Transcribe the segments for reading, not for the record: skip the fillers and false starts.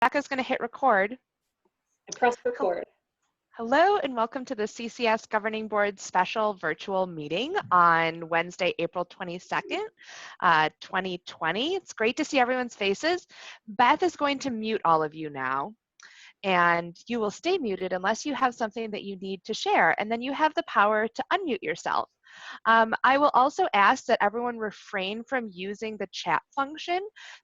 Becca's going to hit record. I press record. Hello and welcome to the CCS Governing Board special virtual meeting on Wednesday, April 22nd, 2020. It's great to see everyone's faces. Beth is going to mute all of you now, and you will stay muted unless you have something that you need to share, and then you have the power to unmute yourself. I will also ask that everyone refrain from using the chat function.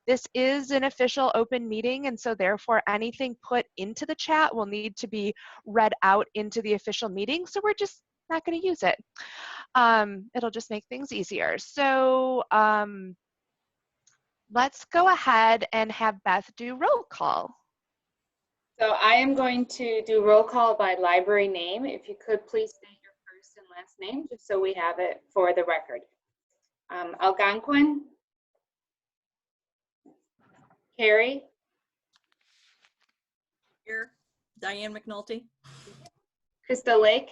This is an official open meeting, and so therefore anything put into the chat will need to be read out into the official meeting, so we're just not going to use it. It'll just make things easier. So let's go ahead and have Beth do roll call. So I am going to do roll call by library name. If you could please state your first and last name, just so we have it for the record. Algonquin. Carrie. Here, Diane McNulty. Krista Lake.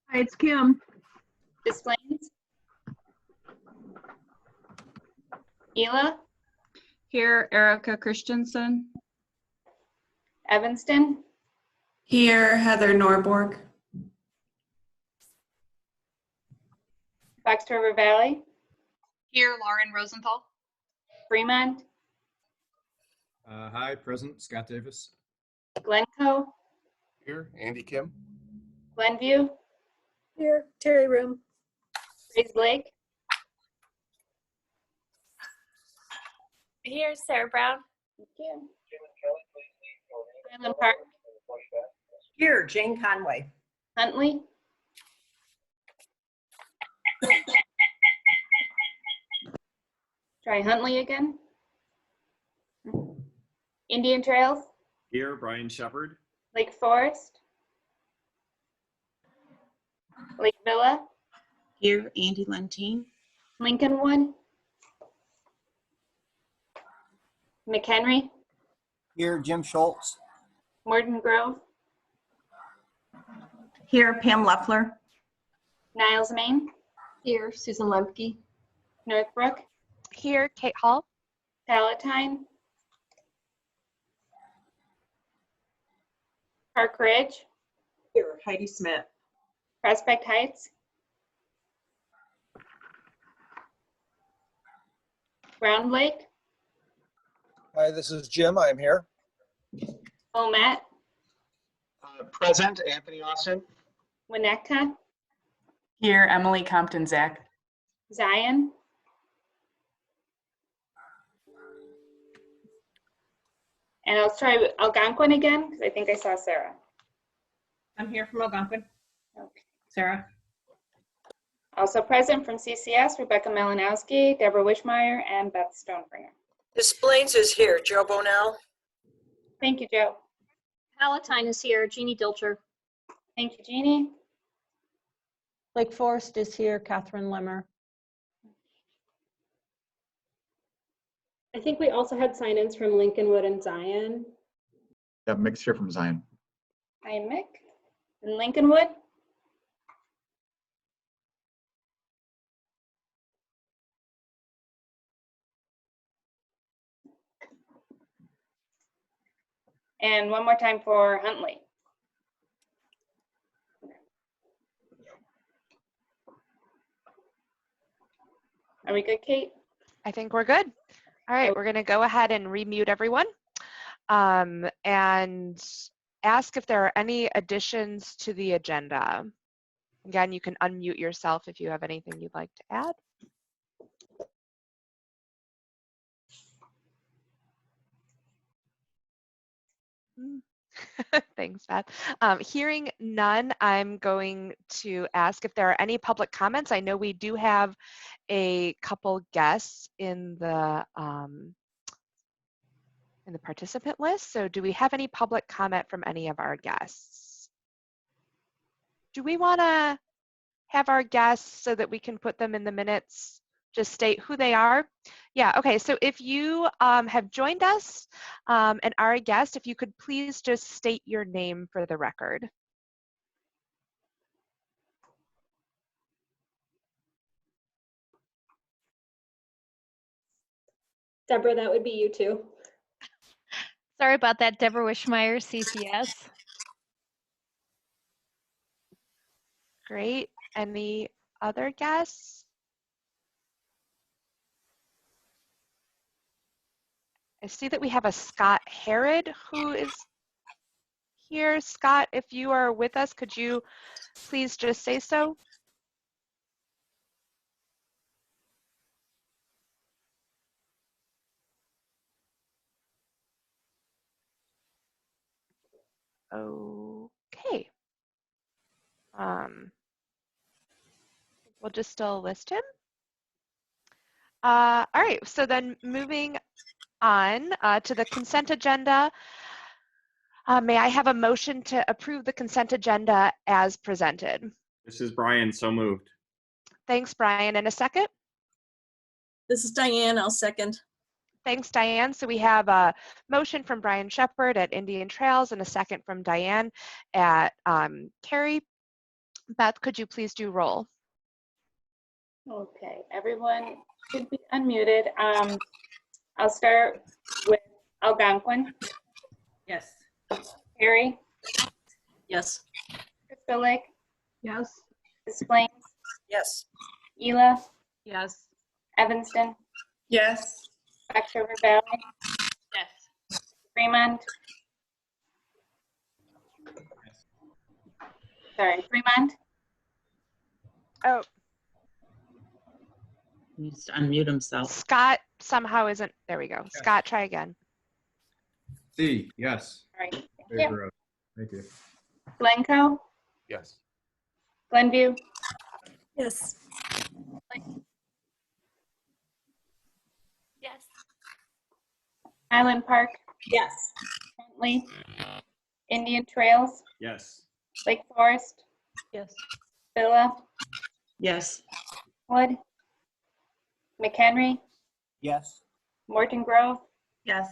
Hi, it's Kim. Des Plaines. Ela. Here, Erica Christensen. Evanston. Here, Heather Norborg. Fox River Valley. Here, Lauren Rosenthal. Fremont. Hi, present, Scott Davis. Glencoe. Here, Andy Kim. Glenview. Here, Terry Room. Grays Lake. Here, Sarah Brown. Thank you. Highland Park. Here, Jane Conway. Huntley. Try Huntley again. Indian Trails. Here, Brian Shepard. Lake Forest. Lake Villa. Here, Andy Lentine. Lincolnwood. McHenry. Here, Jim Schultz. Morton Grove. Here, Pam Leffler. Niles, Maine. Here, Susan Lemke. Northbrook. Here, Kate Hall. Palatine. Park Ridge. Here, Heidi Smith. Prospect Heights. Round Lake. Hi, this is Jim. I'm here. Wilmette. Present, Anthony Austin. Winnetka. Here, Emily Compton-Zach. Zion. And I'll try Algonquin again, because I think I saw Sarah. I'm here from Algonquin. Okay. Sarah. Also present from CCS, Rebecca Malinowski, Deborah Wishmeyer, and Beth Stonebringer. Des Plaines is here, Joe Bonell. Thank you, Joe. Palatine is here, Jeannie Dilcher. Thank you, Jeannie. Lake Forest is here, Catherine Lemmer. I think we also had sign-ins from Lincolnwood and Zion. Yeah, Mick's here from Zion. Hi, Mick. And Lincolnwood. And one more time for Huntley. Are we good, Kate? I think we're good. All right, we're going to go ahead and remute everyone and ask if there are any additions to the agenda. Again, you can unmute yourself if you have anything you'd like to add. Thanks, Beth. Hearing none, I'm going to ask if there are any public comments. I know we do have a couple guests in the participant list. So do we have any public comment from any of our guests? Do we want to have our guests so that we can put them in the minutes? Just state who they are. Yeah, okay, so if you have joined us and are a guest, if you could please just state your name for the record. Deborah, that would be you too. Sorry about that, Deborah Wishmeyer, CCS. Great. Any other guests? I see that we have a Scott Herod who is here. Scott, if you are with us, could you please just say so? Okay. We'll just still list him. All right, so then moving on to the consent agenda. May I have a motion to approve the consent agenda as presented? This is Brian, so moved. Thanks, Brian. And a second? This is Diane, I'll second. Thanks, Diane. So we have a motion from Brian Shepard at Indian Trails and a second from Diane at Cary. Beth, could you please do roll? Okay, everyone should be unmuted. I'll start with Algonquin. Yes. Harry, Yes. Crystal Lake, Yes. Des Plaines, Yes. Ela, Yes. Evanston, Yes. Fox River Valley, Yes. Fremont. Sorry, Fremont. Oh, He needs to unmute himself. Scott somehow isn't, there we go. Scott, try again. C, yes. All right, thank you. Favor of. Thank you. Glencoe, Yes. Glenview, Yes. Yes. Highland Park, Yes. Bentley, Indian Trails, Yes. Lake Forest, Yes. Villa, Yes. Wood, McHenry, Yes. Morton Grove, Yes.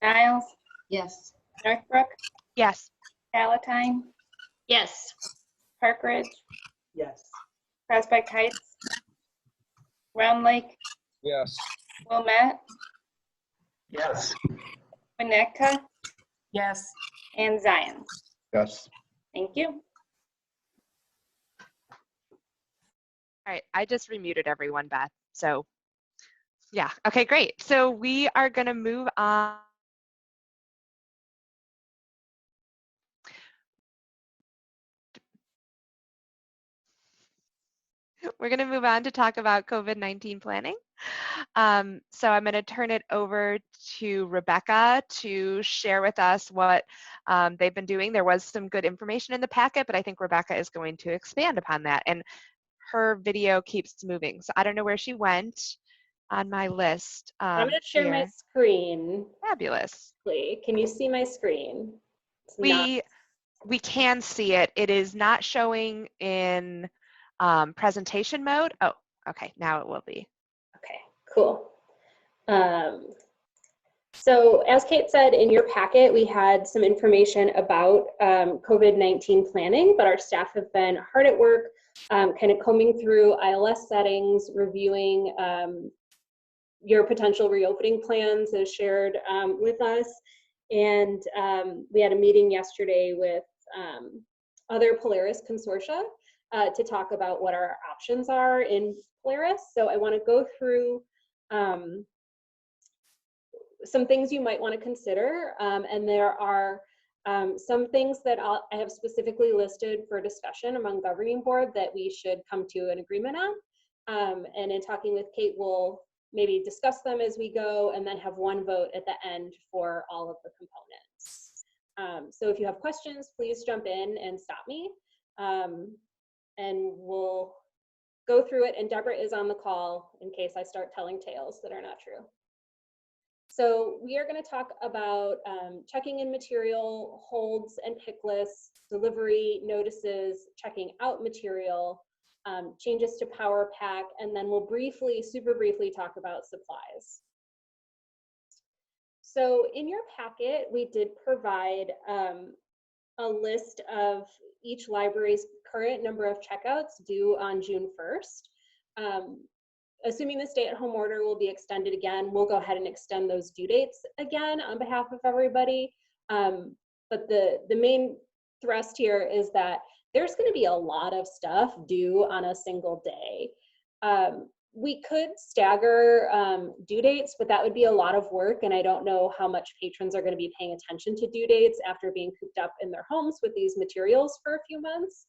Niles, Yes. Northbrook, Yes. Palatine, Yes. Park Ridge, Yes. Prospect Heights, Round Lake, Yes. Wilmette, Yes. Winnetka, Yes. and Zion. Yes. Thank you. All right, I just remuted everyone, Beth. So yeah, okay, great. So we are gonna move on. We're gonna move on to talk about COVID-19 planning. So I'm gonna turn it over to Rebecca to share with us what they've been doing. There was some good information in the packet, but I think Rebecca is going to expand upon that. And her video keeps moving. So I don't know where she went on my list. I'm going to share my here. screen. Fabulous. Can you see my screen? We can see it. It is not showing in presentation mode. Oh, okay, now it will be. Okay, cool. So as Kate said, in your packet, we had some information about COVID-19 planning, but our staff have been hard at work kind of combing through ILS settings, reviewing your potential reopening plans as shared with us. And we had a meeting yesterday with other Polaris consortia to talk about what our options are in Polaris. So I want to go through some things you might want to consider. And there are some things that I have specifically listed for discussion among governing board that we should come to an agreement on. And in talking with Kate, we'll maybe discuss them as we go and then have one vote at the end for all of the components. So if you have questions, please jump in and stop me. And we'll go through it. And Deborah is on the call in case I start telling tales that are not true. So we are going to talk about checking in material, holds and pick lists, delivery notices, checking out material, changes to Power Pack, and then we'll briefly, super briefly talk about supplies. So in your packet, we did provide a list of each library's current number of checkouts due on June 1st. assuming the stay-at-home order will be extended again, we'll go ahead and extend those due dates again on behalf of everybody. But the main thrust here is that there's going to be a lot of stuff due on a single day. We could stagger due dates, but that would be a lot of work, and I don't know how much patrons are going to be paying attention to due dates after being cooped up in their homes with these materials for a few months.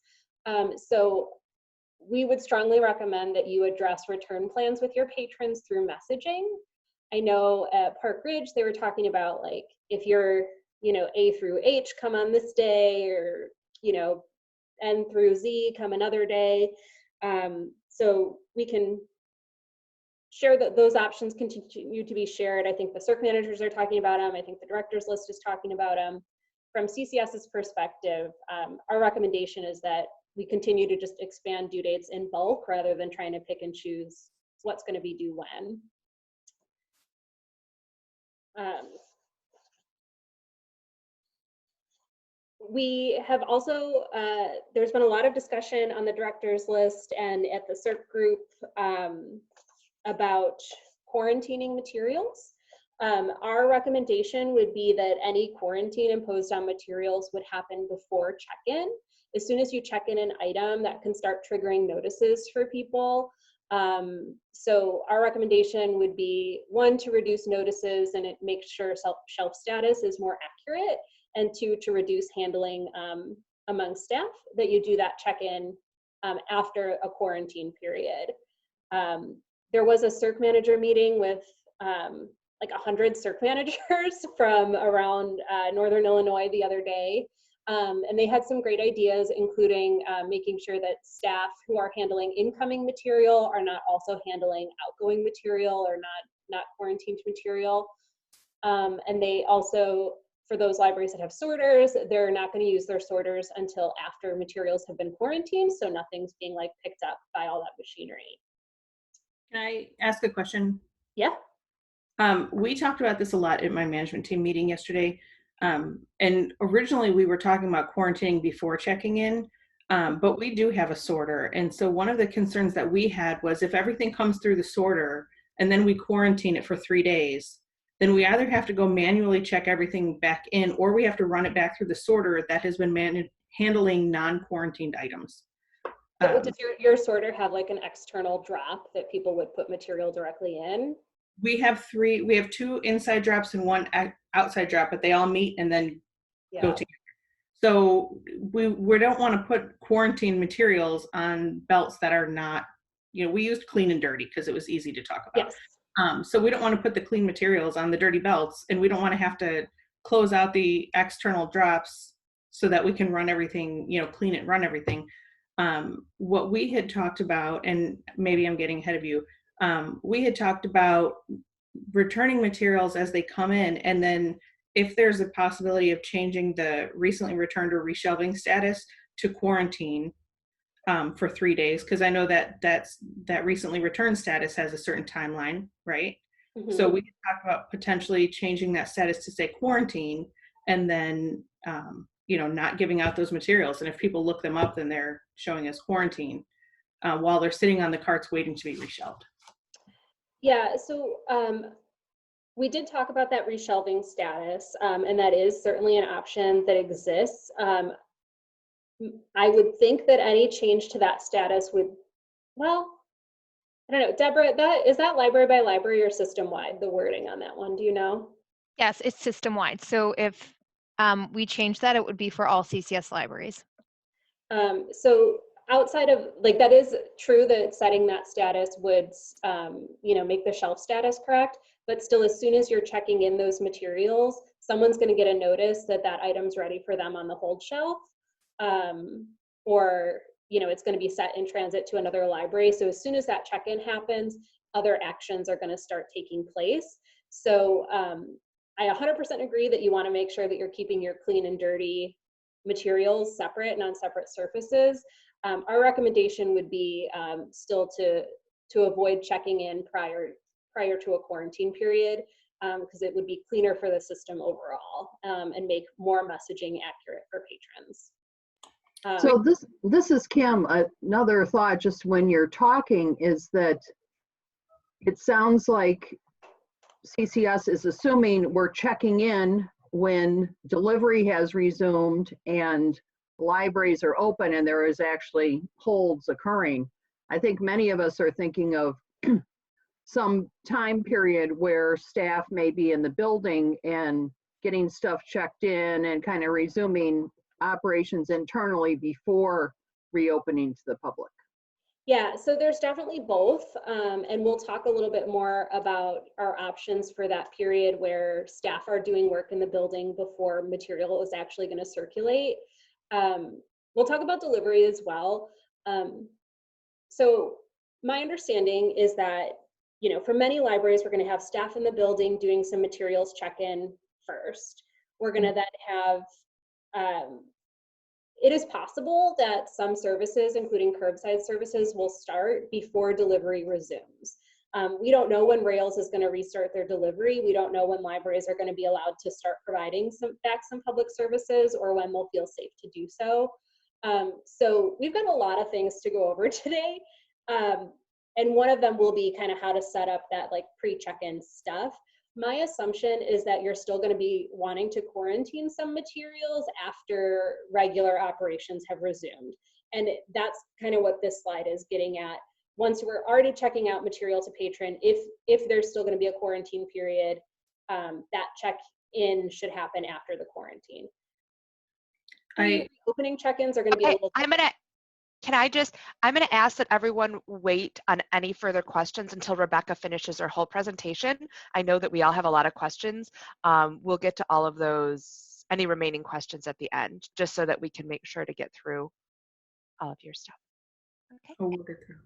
So we would strongly recommend that you address return plans with your patrons through messaging. I know at Park Ridge, they were talking about, like, if you're, you know, A through H come on this day, or, you know, N through Z come another day. So we can share that those options continue to be shared. I think the circ managers are talking about them. I think the director's list is talking about them. From CCS's perspective, our recommendation is that we continue to just expand due dates in bulk rather than trying to pick and choose what's going to be due when. We have also, there's been a lot of discussion on the director's list and at the CERC group about quarantining materials. Our recommendation would be that any quarantine imposed on materials would happen before check-in. As soon as you check in an item, that can start triggering notices for people. So our recommendation would be, 1, to reduce notices and it makes sure shelf status is more accurate, and 2, to reduce handling among staff, that you do that check-in after a quarantine period. There was a CERC manager meeting with like 100 CERC managers from around Northern Illinois the other day. And they had some great ideas, including making sure that staff who are handling incoming material are not also handling outgoing material or not quarantined material. And they also, for those libraries that have sorters, they're not going to use their sorters until after materials have been quarantined, so nothing's being like picked up by all that machinery. Can I ask a question? Yeah. We talked about this a lot at my management team meeting yesterday. And originally we were talking about quarantining before checking in, but we do have a sorter. And so one of the concerns that we had was, if everything comes through the sorter and then we quarantine it for 3 days, then we either have to go manually check everything back in, or we have to run it back through the sorter that has been handling non-quarantined items. Does your sorter have like an external drop that people would put material directly in? We have 2 inside drops and 1 outside drop, but they all meet and then go together. So we don't want to put quarantine materials on belts that are not, you know, we used clean and dirty because it was easy to talk about. Yes. So we don't want to put the clean materials on the dirty belts, and we don't want to have to close out the external drops so that we can run everything, you know, clean it, run everything. What we had talked about, and maybe I'm getting ahead of you, we had talked about returning materials as they come in, and then if there's a possibility of changing the recently returned or reshelving status to quarantine for 3 days, because I know that recently returned status has a certain timeline, right? Mm-hmm. So we can talk about potentially changing that status to say quarantine, and then you know, not giving out those materials. And if people look them up, then they're showing as quarantine while they're sitting on the carts waiting to be reshelved. Yeah, so we did talk about that reshelving status, and that is certainly an option that exists. I would think that any change to that status would, well, I don't know, Deborah, is that library by library or system-wide, the wording on that one, do you know? Yes, it's system-wide. So if we change that, it would be for all CCS libraries. So outside of, like, that is true that setting that status would, you know, make the shelf status correct, but still, as soon as you're checking in those materials, someone's going to get a notice that that item's ready for them on the hold shelf, or, you know, it's going to be set in transit to another library. So as soon as that check-in happens, other actions are going to start taking place. So I 100% agree that you want to make sure that you're keeping your clean and dirty materials separate and on separate surfaces. Our recommendation would be still to avoid checking in prior to a quarantine period, because it would be cleaner for the system overall, and make more messaging accurate for patrons. So this is Kim. Another thought, just when you're talking, is that it sounds like CCS is assuming we're checking in when delivery has resumed and libraries are open and there is actually holds occurring. I think many of us are thinking of some time period where staff may be in the building and getting stuff checked in and kind of resuming operations internally before reopening to the public. Yeah, so there's definitely both, and we'll talk a little bit more about our options for that period where staff are doing work in the building before material is actually going to circulate. We'll talk about delivery as well. So my understanding is that, you know, for many libraries, we're going to have staff in the building doing some materials check-in first. We're going to then have, it is possible that some services, including curbside services, will start before delivery resumes. We don't know when Rails is going to restart their delivery. We don't know when libraries are going to be allowed to start providing some public services or when they'll feel safe to do so. So we've got a lot of things to go over today. And one of them will be kind of how to set up that like pre-check-in stuff. My assumption is that you're still going to be wanting to quarantine some materials after regular operations have resumed. And that's kind of what this slide is getting at. Once we're already checking out material to patron, if there's still going to be a quarantine period, that check-in should happen after the quarantine. Opening check-ins are going to be a little. I'm going to ask that everyone wait on any further questions until Rebecca finishes her whole presentation. I know that we all have a lot of questions. We'll get to all of those, any remaining questions at the end, just so that we can make sure to get through all of your stuff. Okay. Oh, we'll get through.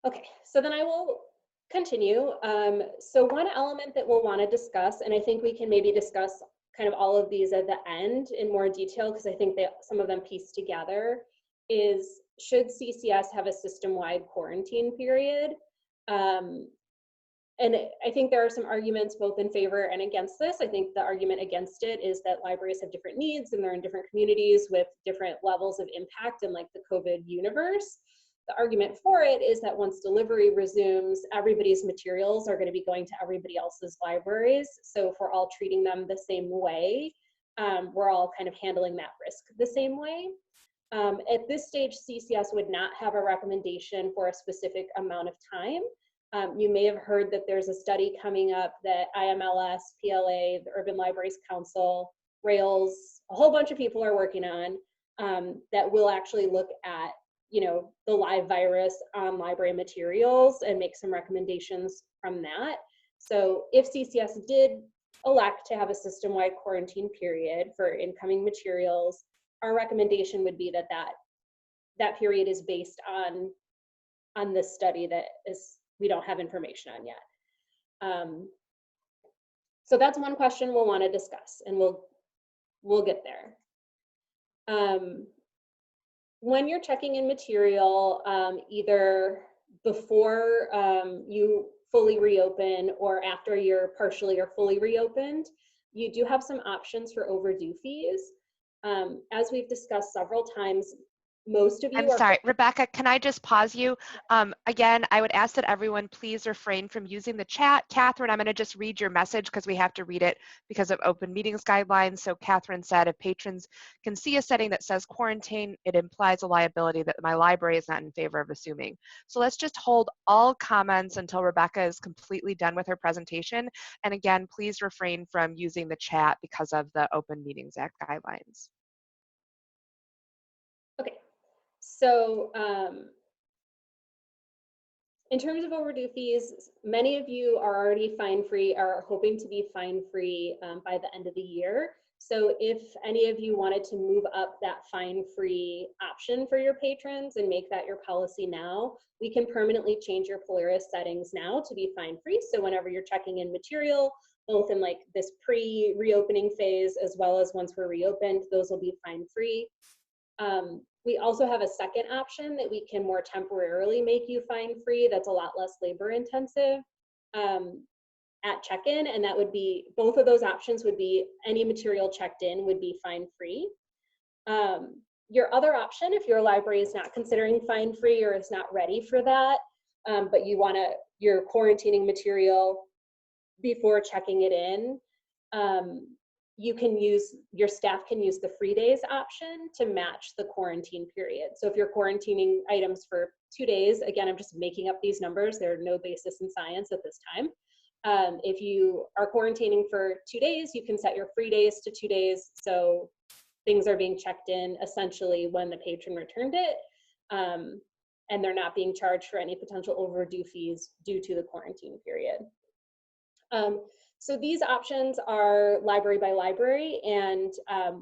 Okay, so then I will continue. So one element that we'll want to discuss, and I think we can maybe discuss kind of all of these at the end in more detail, because I think that some of them piece together, is should CCS have a system-wide quarantine period? And I think there are some arguments both in favor and against this. I think the argument against it is that libraries have different needs and they're in different communities with different levels of impact in like the COVID universe. The argument for it is that once delivery resumes, everybody's materials are going to be going to everybody else's libraries. So if we're all treating them the same way, we're all kind of handling that risk the same way. At this stage, CCS would not have a recommendation for a specific amount of time. You may have heard that there's a study coming up that IMLS, PLA, the Urban Libraries Council, Rails, a whole bunch of people are working on that will actually look at, you know, the live virus on library materials and make some recommendations from that. So if CCS did elect to have a system-wide quarantine period for incoming materials, our recommendation would be that that period is based on this study that is we don't have information on yet. So that's one question we'll want to discuss, and we'll get there. When you're checking in material, either before you fully reopen or after you're partially or fully reopened, you do have some options for overdue fees. As we've discussed several times, most of you I'm sorry, Rebecca, can I just pause you? Again, I would ask that everyone please refrain from using the chat. Catherine, I'm going to just read your message because we have to read it because of open meetings guidelines. So Catherine said, if patrons can see a setting that says quarantine, it implies a liability that my library is not in favor of assuming. So let's just hold all comments until Rebecca is completely done with her presentation. And again, please refrain from using the chat because of the Open Meetings Act guidelines. Okay. So in terms of overdue fees, many of you are already fine-free, are hoping to be fine-free by the end of the year. So if any of you wanted to move up that fine-free option for your patrons and make that your policy now, we can permanently change your Polaris settings now to be fine-free. So whenever you're checking in material, both in like this pre-reopening phase as well as once we're reopened, those will be fine-free. We also have a second option that we can more temporarily make you fine-free. That's a lot less labor intensive at check-in, and that would be, both of those options would be any material checked in would be fine-free. Your other option, if your library is not considering fine-free or is not ready for that, but you're quarantining material before checking it in, your staff can use the free days option to match the quarantine period. So if you're quarantining items for 2 days, again, I'm just making up these numbers, there are no basis in science at this time. If you are quarantining for 2 days, you can set your free days to 2 days. So things are being checked in essentially when the patron returned it, and they're not being charged for any potential overdue fees due to the quarantine period. So these options are library by library, and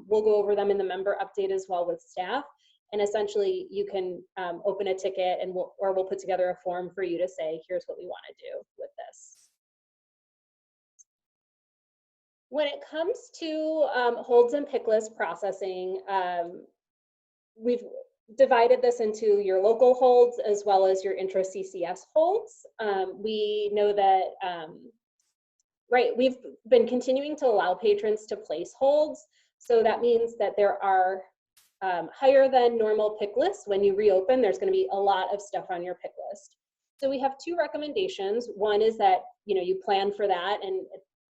we'll go over them in the member update as well with staff. And essentially, you can open a ticket, and we'll put together a form for you to say, here's what we want to do with this. When it comes to holds and pick list processing, we've divided this into your local holds as well as your intra-CCS holds. We know that we've been continuing to allow patrons to place holds. So that means that there are higher than normal pick lists. When you reopen, there's going to be a lot of stuff on your pick list. So we have 2 recommendations. One is that you plan for that, and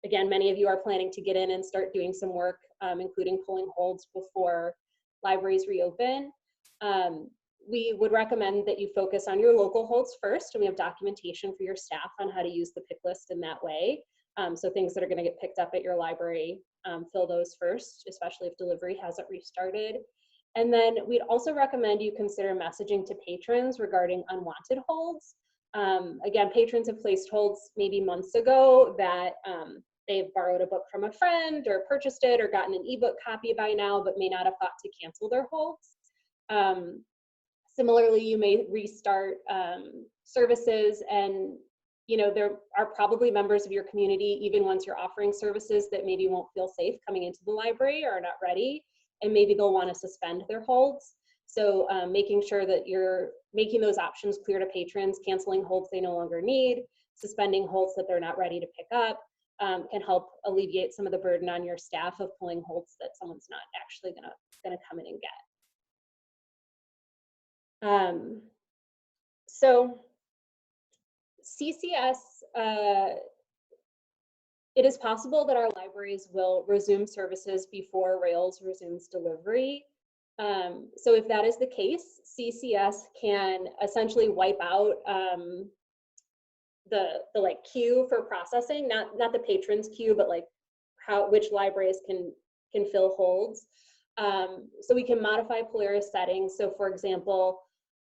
again, many of you are planning to get in and start doing some work, including pulling holds before libraries reopen. We would recommend that you focus on your local holds first, and we have documentation for your staff on how to use the pick list in that way. So things that are going to get picked up at your library, fill those first, especially if delivery hasn't restarted. And then we'd also recommend you consider messaging to patrons regarding unwanted holds. Again, patrons have placed holds maybe months ago that they've borrowed a book from a friend or purchased it or gotten an ebook copy by now, but may not have thought to cancel their holds. Similarly, you may restart services, and there are probably members of your community, even once you're offering services, that maybe won't feel safe coming into the library or are not ready, and maybe they'll want to suspend their holds. So making sure that you're making those options clear to patrons, canceling holds they no longer need, suspending holds that they're not ready to pick up, can help alleviate some of the burden on your staff of pulling holds that someone's not actually gonna come in and get. So CCS, it is possible that our libraries will resume services before Rails resumes delivery. So if that is the case, CCS can essentially wipe out the queue for processing, not the patrons queue, but which libraries can fill holds. So we can modify Polaris settings. So for example,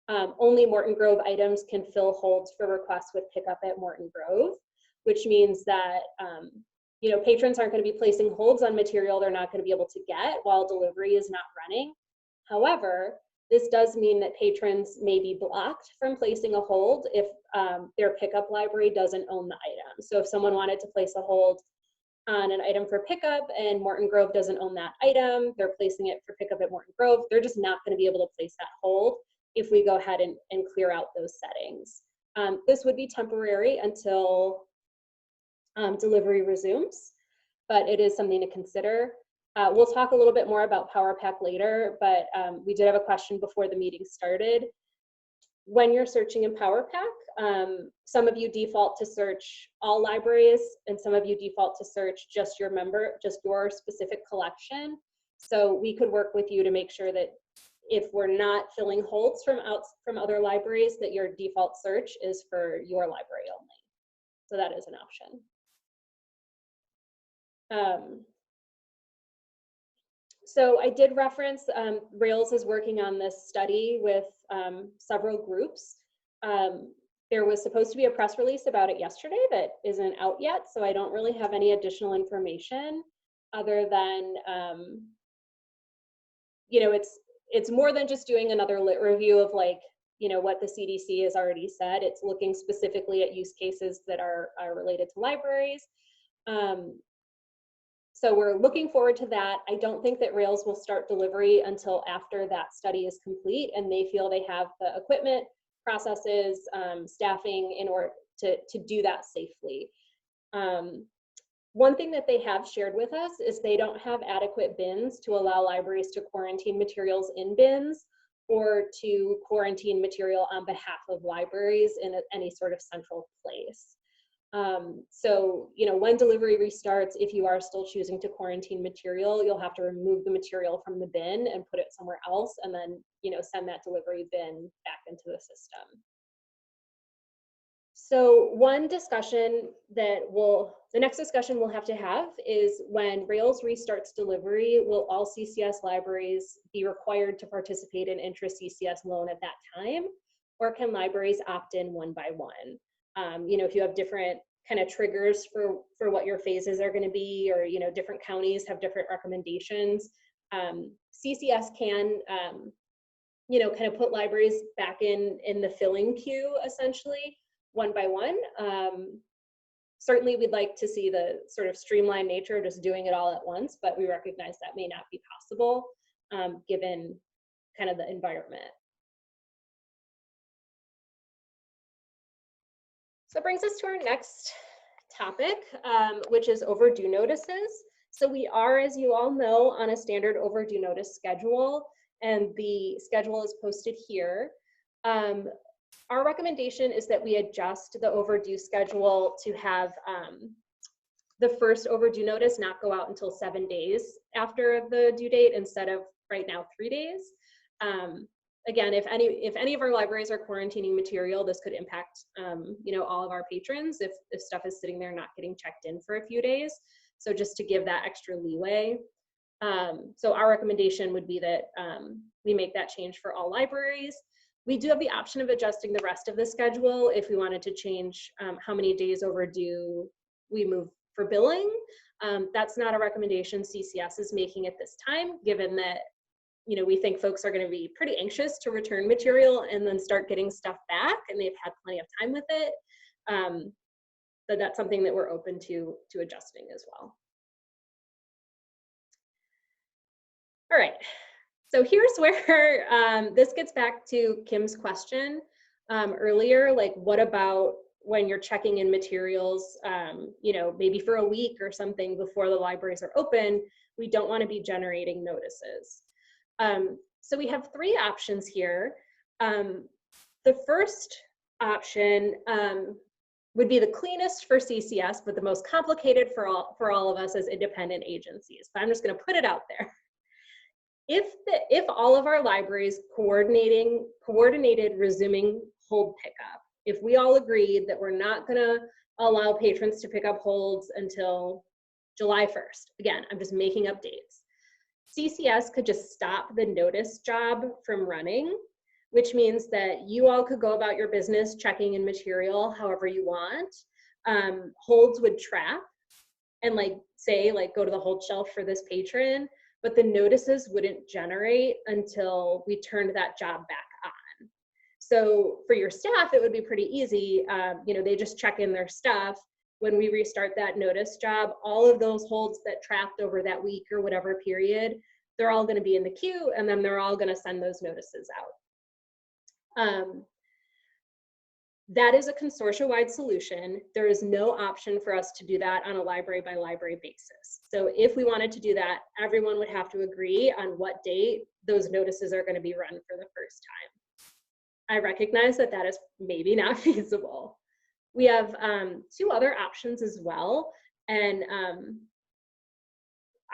only Morton Grove items can fill holds for requests with pickup at Morton Grove, which means that patrons aren't going to be placing holds on material they're not going to be able to get while delivery is not running. However, this does mean that patrons may be blocked from placing a hold if their pickup library doesn't own the item. So if someone wanted to place a hold on an item for pickup and Morton Grove doesn't own that item, they're placing it for pickup at Morton Grove, they're just not going to be able to place that hold if we go ahead and clear out those settings. This would be temporary until delivery resumes, but it is something to consider. We'll talk a little bit more about PowerPack later, but we did have a question before the meeting started. When you're searching in PowerPack, some of you default to search all libraries, and some of you default to search just your specific collection. So we could work with you to make sure that if we're not filling holds from other libraries, that your default search is for your library only. So that is an option. So I did reference Rails is working on this study with several groups. There was supposed to be a press release about it yesterday that isn't out yet, so I don't really have any additional information other than, it's more than just doing another lit review of what the CDC has already said. It's looking specifically at use cases that are related to libraries. So we're looking forward to that. I don't think that Rails will start delivery until after that study is complete and they feel they have the equipment, processes, staffing in order to do that safely. One thing that they have shared with us is they don't have adequate bins to allow libraries to quarantine materials in bins or to quarantine material on behalf of libraries in any sort of central place. So, you know, when delivery restarts, if you are still choosing to quarantine material, you'll have to remove the material from the bin and put it somewhere else, and then, you know, send that delivery bin back into the system. So one discussion that the next discussion we'll have to have is when Rails restarts delivery, will all CCS libraries be required to participate in intra-CCS loan at that time? Or can libraries opt in one by one? You know, if you have different kind of triggers for what your phases are going to be, or, you know, different counties have different recommendations, CCS can, you know, kind of put libraries back in the filling queue, essentially, one by one. Certainly we'd like to see the sort of streamlined nature of just doing it all at once, but we recognize that may not be possible given kind of the environment. So that brings us to our next topic, which is overdue notices. So we are, as you all know, on a standard overdue notice schedule, and the schedule is posted here. Our recommendation is that we adjust the overdue schedule to have the first overdue notice not go out until 7 days after the due date instead of right now 3 days. Again, if any of our libraries are quarantining material, this could impact you know, all of our patrons if stuff is sitting there not getting checked in for a few days. So just to give that extra leeway. So our recommendation would be that we make that change for all libraries. We do have the option of adjusting the rest of the schedule if we wanted to change how many days overdue we move for billing. That's not a recommendation CCS is making at this time, given that, you know, we think folks are going to be pretty anxious to return material and then start getting stuff back, and they've had plenty of time with it. But that's something that we're open to adjusting as well. All right. So here's where this gets back to Kim's question earlier, like what about when you're checking in materials, you know, maybe for a week or something before the libraries are open, we don't want to be generating notices. So we have 3 options here. The first option would be the cleanest for CCS, but the most complicated for all of us as independent agencies. But I'm just going to put it out there. If all of our libraries coordinated resuming hold pickup, if we all agreed that we're not going to allow patrons to pick up holds until July 1st, again, I'm just making up dates, CCS could just stop the notice job from running, which means that you all could go about your business checking in material however you want. Holds would trap and say go to the hold shelf for this patron, but the notices wouldn't generate until we turned that job back on. So for your staff, it would be pretty easy. You know, they just check in their stuff. When we restart that notice job, all of those holds that trapped over that week or whatever period, they're all going to be in the queue, and then they're all going to send those notices out. That is a consortia-wide solution. There is no option for us to do that on a library-by-library basis. So if we wanted to do that, everyone would have to agree on what date those notices are going to be run for the first time. I recognize that that is maybe not feasible. We have 2 other options as well, and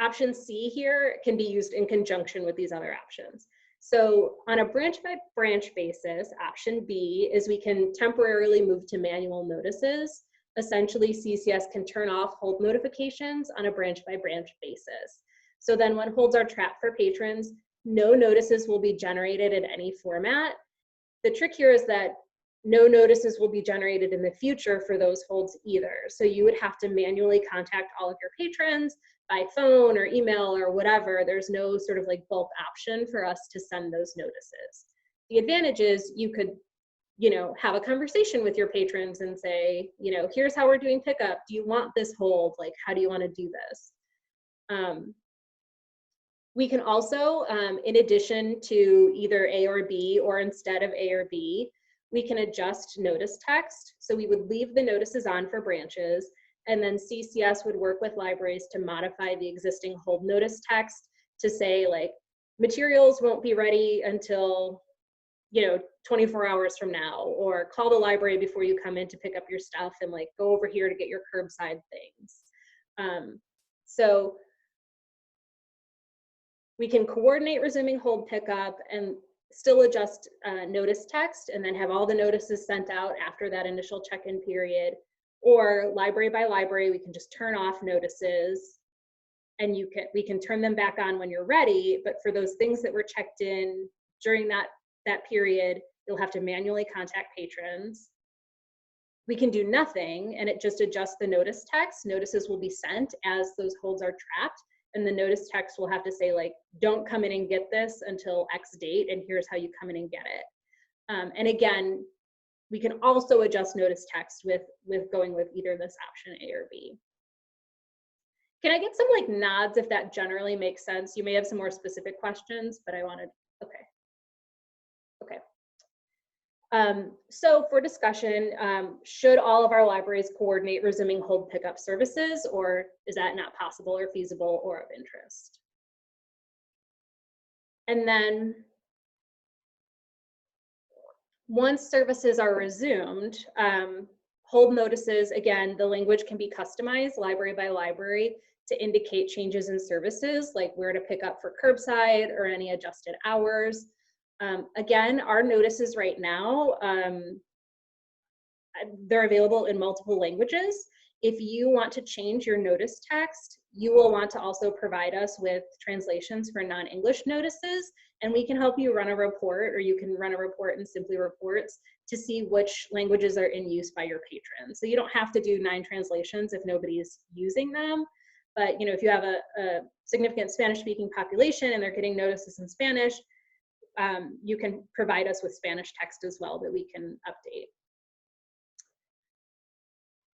option C here can be used in conjunction with these other options. So on a branch-by-branch basis, option B is we can temporarily move to manual notices. Essentially, CCS can turn off hold notifications on a branch-by-branch basis. So then when holds are trapped for patrons, no notices will be generated in any format. The trick here is that no notices will be generated in the future for those holds either. So you would have to manually contact all of your patrons by phone or email or whatever. There's no sort of bulk option for us to send those notices. The advantage is you could, you know, have a conversation with your patrons and say, you know, here's how we're doing pickup. Do you want this hold? How do you want to do this? We can also, in addition to either A or B or instead of A or B, we can adjust notice text. So we would leave the notices on for branches, and then CCS would work with libraries to modify the existing hold notice text to say materials won't be ready until you know, 24 hours from now, or call the library before you come in to pick up your stuff and like go over here to get your curbside things. So we can coordinate resuming hold pickup and still adjust notice text and then have all the notices sent out after that initial check-in period. Or library by library, we can just turn off notices and we can turn them back on when you're ready. But for those things that were checked in during that period, you'll have to manually contact patrons. We can do nothing and it just adjusts the notice text. Notices will be sent as those holds are trapped, and the notice text will have to say like, don't come in and get this until X date, and here's how you come in and get it. And again, we can also adjust notice text with going with either this option A or B. Can I get some like nods if that generally makes sense? You may have some more specific questions, but I wanted, okay. So for discussion, should all of our libraries coordinate resuming hold pickup services, or is that not possible or feasible or of interest? And then once services are resumed, hold notices, again, the language can be customized library by library to indicate changes in services, like where to pick up for curbside or any adjusted hours. Again, our notices right now, they're available in multiple languages. If you want to change your notice text, you will want to also provide us with translations for non-English notices, and we can help you run a report, or you can run a report in Simply Reports to see which languages are in use by your patrons. So you don't have to do 9 translations if nobody's using them, but you know, if you have a significant Spanish-speaking population and they're getting notices in Spanish, you can provide us with Spanish text as well that we can update.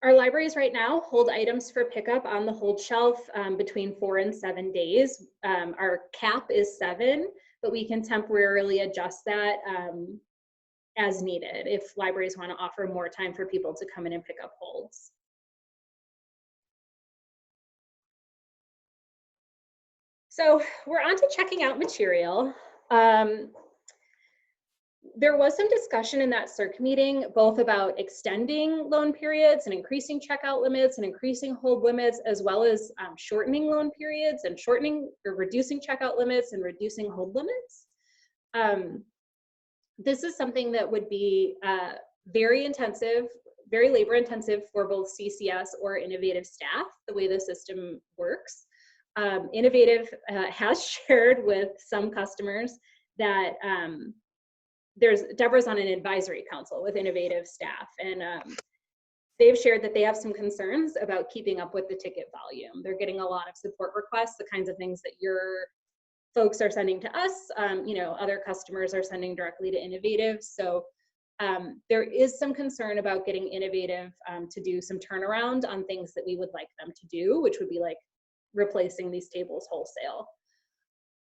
Our libraries right now hold items for pickup on the hold shelf between 4 and 7 days. Our cap is 7, but we can temporarily adjust that as needed if libraries want to offer more time for people to come in and pick up holds. So we're on to checking out material. There was some discussion in that CIRC meeting, both about extending loan periods and increasing checkout limits and increasing hold limits, as well as shortening loan periods and shortening or reducing checkout limits and reducing hold limits. This is something that would be very intensive, very labor intensive for both CCS or Innovative staff, the way the system works. Innovative has shared with some customers that Deborah's on an advisory council with Innovative staff, and they've shared that they have some concerns about keeping up with the ticket volume. They're getting a lot of support requests, the kinds of things that your folks are sending to us, you know, other customers are sending directly to Innovative. So there is some concern about getting Innovative to do some turnaround on things that we would like them to do, which would be like replacing these tables wholesale.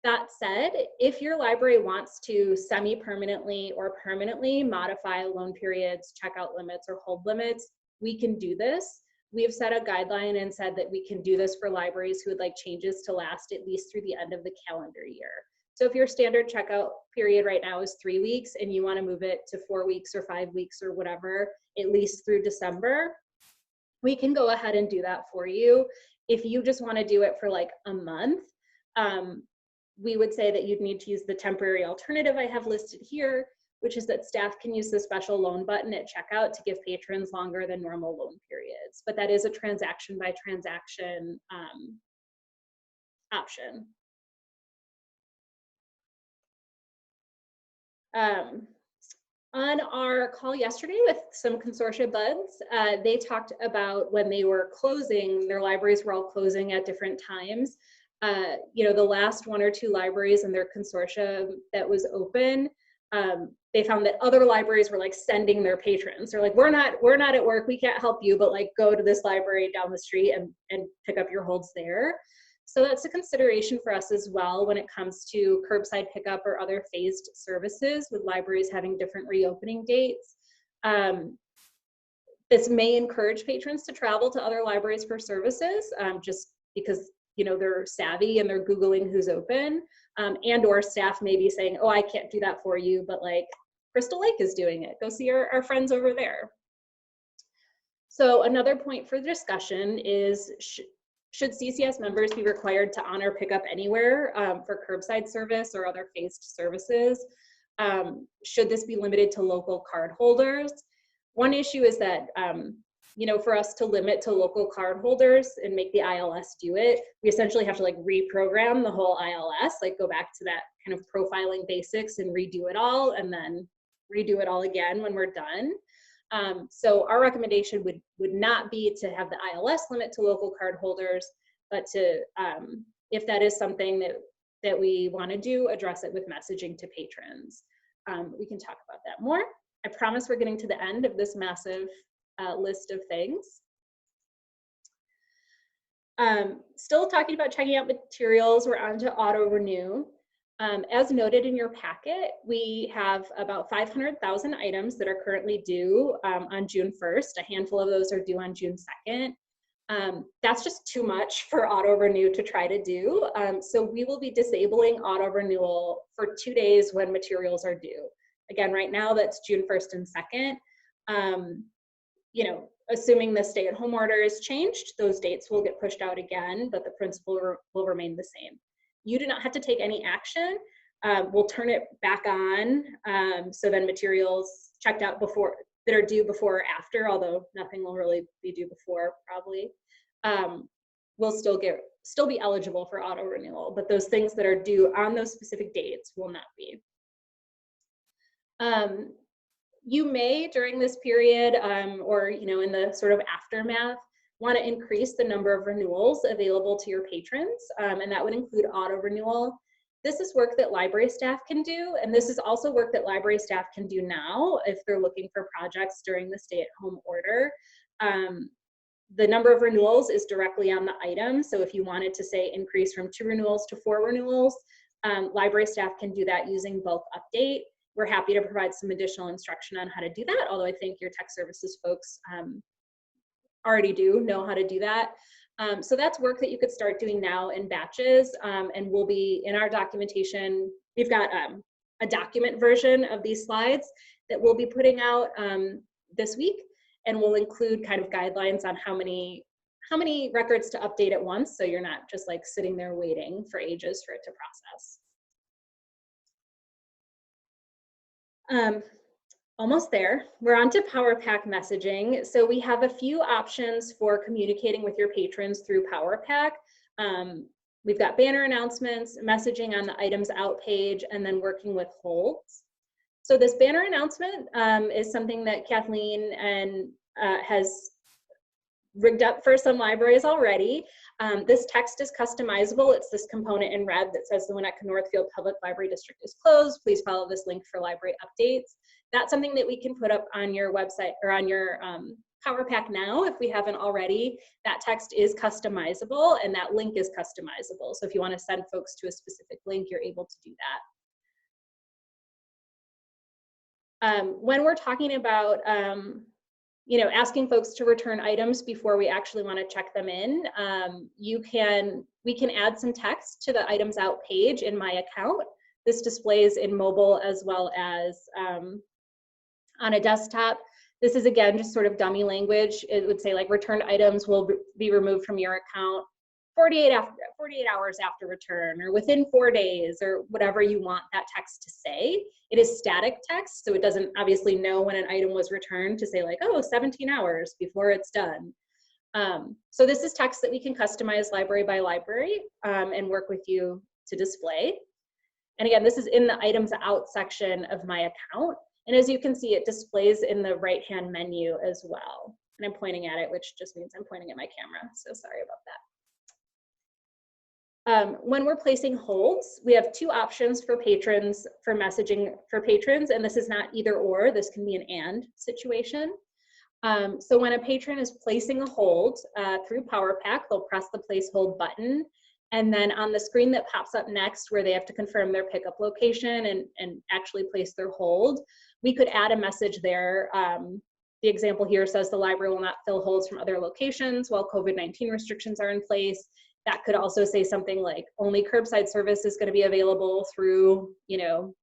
That said, if your library wants to semi-permanently or permanently modify loan periods, checkout limits, or hold limits, we can do this. We have set a guideline and said that we can do this for libraries who would like changes to last at least through the end of the calendar year. So if your standard checkout period right now is 3 weeks and you want to move it to 4 weeks or 5 weeks or whatever, at least through December, we can go ahead and do that for you. If you just want to do it for like a month, we would say that you'd need to use the temporary alternative I have listed here, which is that staff can use the special loan button at checkout to give patrons longer than normal loan periods. But that is a transaction by transaction option. On our call yesterday with some consortia buds, they talked about when they were closing, their libraries were all closing at different times. You know, the last 1 or 2 libraries in their consortia that was open, they found that other libraries were like sending their patrons. They're like, we're not at work, we can't help you, but like go to this library down the street and pick up your holds there. So that's a consideration for us as well when it comes to curbside pickup or other phased services with libraries having different reopening dates. This may encourage patrons to travel to other libraries for services, just because, you know, they're savvy and they're Googling who's open, and or staff may be saying, oh, I can't do that for you, but like, Crystal Lake is doing it. Go see our friends over there. So another point for discussion is, should CCS members be required to honor pickup anywhere for curbside service or other phased services? Should this be limited to local card holders? One issue is that, you know, for us to limit to local card holders and make the ILS do it, we essentially have to like reprogram the whole ILS, like go back to that kind of profiling basics and redo it all, and then redo it all again when we're done. So our recommendation would not be to have the ILS limit to local card holders, but to, if that is something that we want to do, address it with messaging to patrons. We can talk about that more. I promise we're getting to the end of this massive list of things. Still talking about checking out materials, we're on to auto renew. As noted in your packet, we have about 500,000 items that are currently due on June 1st. A handful of those are due on June 2nd. That's just too much for auto renew to try to do. So we will be disabling auto renewal for 2 days when materials are due. Again, right now that's June 1st and 2nd. You know, assuming the stay-at-home order is changed, those dates will get pushed out again, but the principle will remain the same. You do not have to take any action. We'll turn it back on. So then materials checked out before that are due before or after, although nothing will really be due before probably, will still be eligible for auto renewal, but those things that are due on those specific dates will not be. You may, during this period, or you know, in the sort of aftermath, want to increase the number of renewals available to your patrons, and that would include auto renewal. This is work that library staff can do, and this is also work that library staff can do now if they're looking for projects during the stay-at-home order. The number of renewals is directly on the item, so if you wanted to say increase from 2 renewals to 4 renewals, library staff can do that using bulk update. We're happy to provide some additional instruction on how to do that, although I think your tech services folks already do know how to do that. So that's work that you could start doing now in batches, and we'll be in our documentation. We've got a document version of these slides that we'll be putting out this week, and we'll include kind of guidelines on how many records to update at once, so you're not just like sitting there waiting for ages for it to process. Almost there. We're on to PowerPack messaging. So we have a few options for communicating with your patrons through PowerPack. We've got banner announcements, messaging on the items out page, and then working with holds. So this banner announcement is something that Kathleen has rigged up for some libraries already. This text is customizable. It's this component in red that says the Winnetka Northfield Public Library District is closed. Please follow this link for library updates. That's something that we can put up on your website or on your PowerPack now if we haven't already. That text is customizable and that link is customizable. So if you want to send folks to a specific link, you're able to do that. When we're talking about you know, asking folks to return items before we actually want to check them in, we can add some text to the items out page in my account. This displays in mobile as well as on a desktop. This is again just sort of dummy language. It would say like returned items will be removed from your account 48 hours after return, or within 4 days, or whatever you want that text to say. It is static text, so it doesn't obviously know when an item was returned to say like, oh, 17 hours before it's done. So this is text that we can customize library by library and work with you to display. And again, this is in the items out section of my account. And as you can see, it displays in the right-hand menu as well. And I'm pointing at it, which just means I'm pointing at my camera. So sorry about that. When we're placing holds, we have 2 options for patrons, for messaging for patrons, and this is not either or, this can be an and situation. So when a patron is placing a hold through PowerPack, they'll press the place hold button, and then on the screen that pops up next where they have to confirm their pickup location and actually place their hold, we could add a message there. The example here says the library will not fill holds from other locations while COVID-19 restrictions are in place. That could also say something like only curbside service is going to be available through, you know,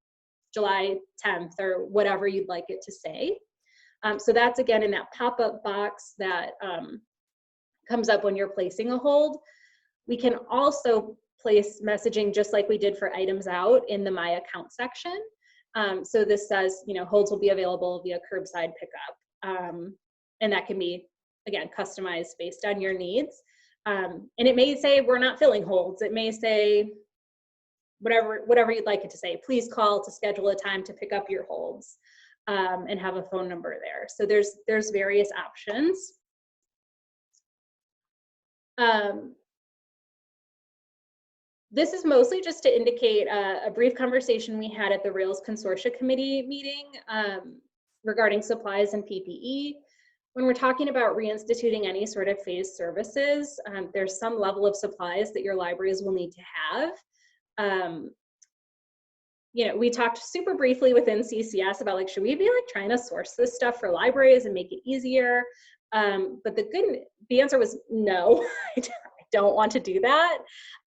July 10th or whatever you'd like it to say. So that's again in that pop-up box that comes up when you're placing a hold. We can also place messaging just like we did for items out in the My Account section. So this says, you know, holds will be available via curbside pickup. And that can be, again, customized based on your needs. And it may say we're not filling holds. It may say whatever you'd like it to say. Please call to schedule a time to pick up your holds, and have a phone number there. So there's various options. This is mostly just to indicate a brief conversation we had at the Rails Consortia Committee meeting regarding supplies and PPE. When we're talking about reinstituting any sort of phased services, there's some level of supplies that your libraries will need to have. You know, we talked super briefly within CCS about like, should we be like trying to source this stuff for libraries and make it easier? But the answer was no, I don't want to do that.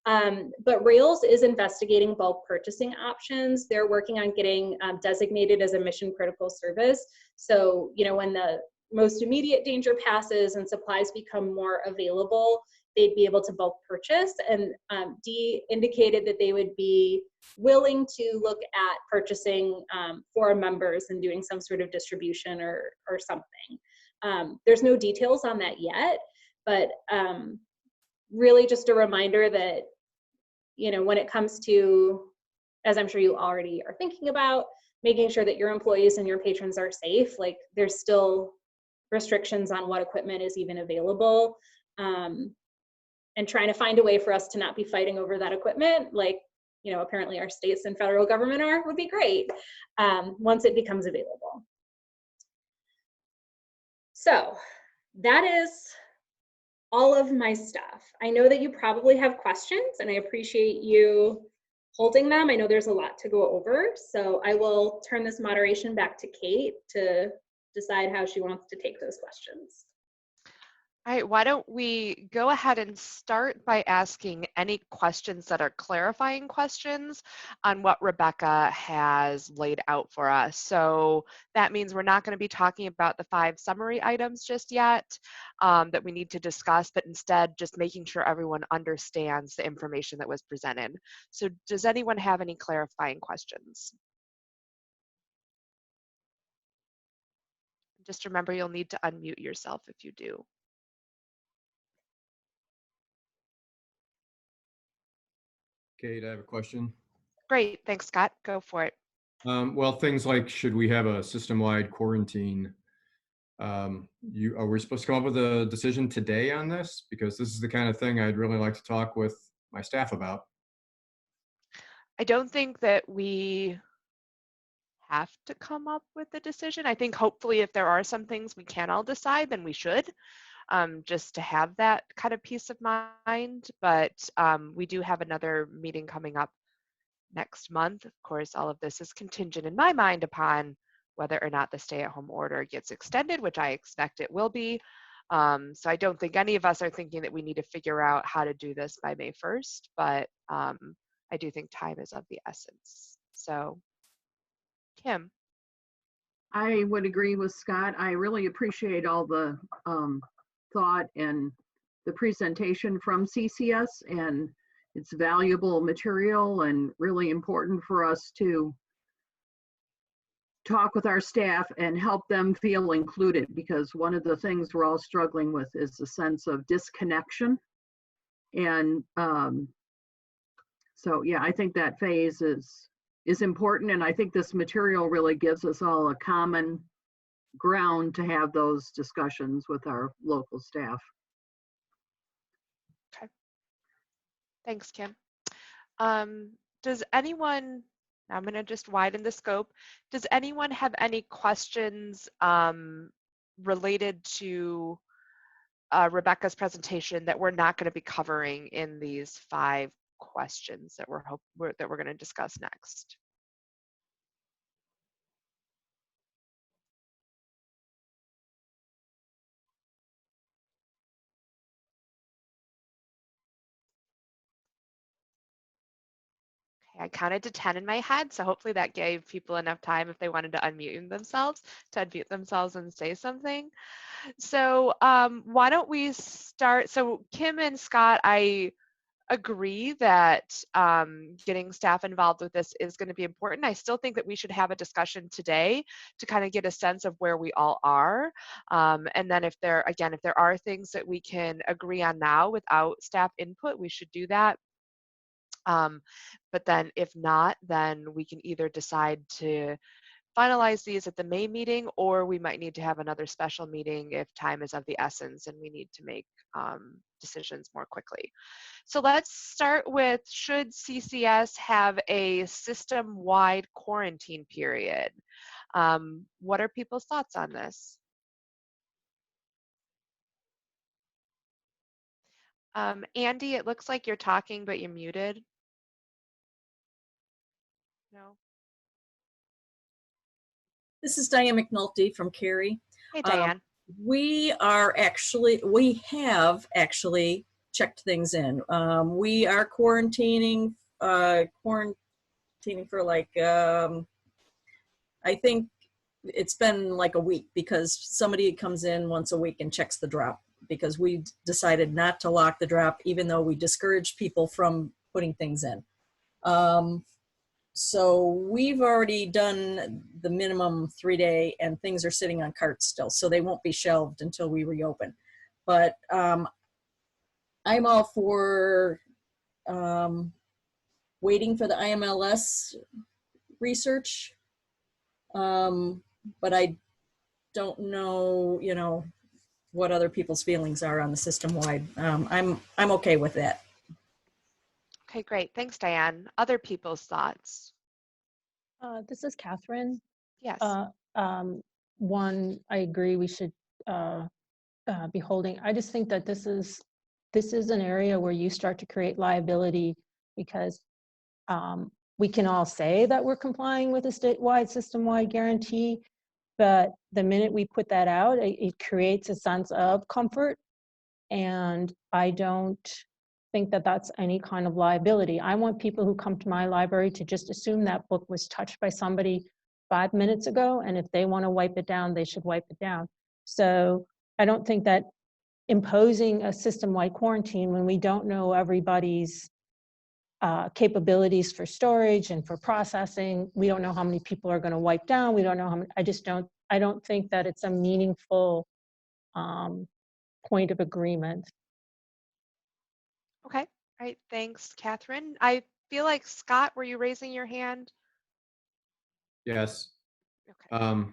But Rails is investigating bulk purchasing options. They're working on getting designated as a mission critical service. So, you know, when the most immediate danger passes and supplies become more available, they'd be able to bulk purchase. And Dee indicated that they would be willing to look at purchasing for members and doing some sort of distribution or something. There's no details on that yet, but really just a reminder that, you know, when it comes to, as I'm sure you already are thinking about, making sure that your employees and your patrons are safe, like there's still restrictions on what equipment is even available, and trying to find a way for us to not be fighting over that equipment, like, you know, apparently our states and federal government are, would be great once it becomes available. So that is all of my stuff. I know that you probably have questions and I appreciate you holding them. I know there's a lot to go over, so I will turn this moderation back to Kate to decide how she wants to take those questions. All right, why don't we go ahead and start by asking any questions that are clarifying questions on what Rebecca has laid out for us. So that means we're not going to be talking about the 5 summary items just yet that we need to discuss, but instead just making sure everyone understands the information that was presented. So does anyone have any clarifying questions? Just remember, you'll need to unmute yourself if you do. Kate, I have a question. Great, thanks, Scott. Go for it. Well, things like, should we have a system-wide quarantine? Are we supposed to come up with a decision today on this? Because this is the kind of thing I'd really like to talk with my staff about. I don't think that we have to come up with a decision. I think hopefully if there are some things we can all decide, then we should, just to have that kind of peace of mind. But we do have another meeting coming up next month. Of course, all of this is contingent in my mind upon whether or not the stay-at-home order gets extended, which I expect it will be. So I don't think any of us are thinking that we need to figure out how to do this by May 1st, but I do think time is of the essence. So, Kim. I would agree with Scott. I really appreciate all the thought and the presentation from CCS, and it's valuable material and really important for us to talk with our staff and help them feel included, because one of the things we're all struggling with is the sense of disconnection. And so yeah, I think that phase is important, and I think this material really gives us all a common ground to have those discussions with our local staff. Okay. Thanks, Kim. Does anyone, I'm going to just widen the scope. Does anyone have any questions related to Rebecca's presentation that we're not going to be covering in these 5 questions that we're going to discuss next? Okay, I counted to 10 in my head, so hopefully that gave people enough time if they wanted to unmute themselves and say something. So why don't we start? So Kim and Scott, I agree that getting staff involved with this is going to be important. I still think that we should have a discussion today to kind of get a sense of where we all are. And then if there are things that we can agree on now without staff input, we should do that. But then if not, then we can either decide to finalize these at the May meeting, or we might need to have another special meeting if time is of the essence and we need to make decisions more quickly. So let's start with, should CCS have a system-wide quarantine period? What are people's thoughts on this? Andy, it looks like you're talking, but you're muted. No. This is Diane McNulty from Cary. Hey, Diane. We have actually checked things in. We are quarantining for like, I think it's been like a week, because somebody comes in once a week and checks the drop, because we decided not to lock the drop, even though we discouraged people from putting things in. So we've already done the minimum 3-day, and things are sitting on carts still, so they won't be shelved until we reopen. But I'm all for waiting for the IMLS research, but I don't know, what other people's feelings are on the system-wide. I'm okay with that. Okay, great. Thanks, Diane. Other people's thoughts? This is Catherine. Yes. One, I agree we should be holding. I just think that this is an area where you start to create liability, because we can all say that we're complying with a statewide system-wide guarantee, but the minute we put that out, it creates a sense of comfort, and I don't think that that's any kind of liability. I want people who come to my library to just assume that book was touched by somebody 5 minutes ago, and if they want to wipe it down, they should wipe it down. So I don't think that imposing a system-wide quarantine when we don't know everybody's capabilities for storage and for processing, we don't know how many people are going to wipe down, we don't know how many, I don't think that it's a meaningful point of agreement. Okay. All right. Thanks, Catherine. I feel like, Scott, were you raising your hand? Yes. Okay.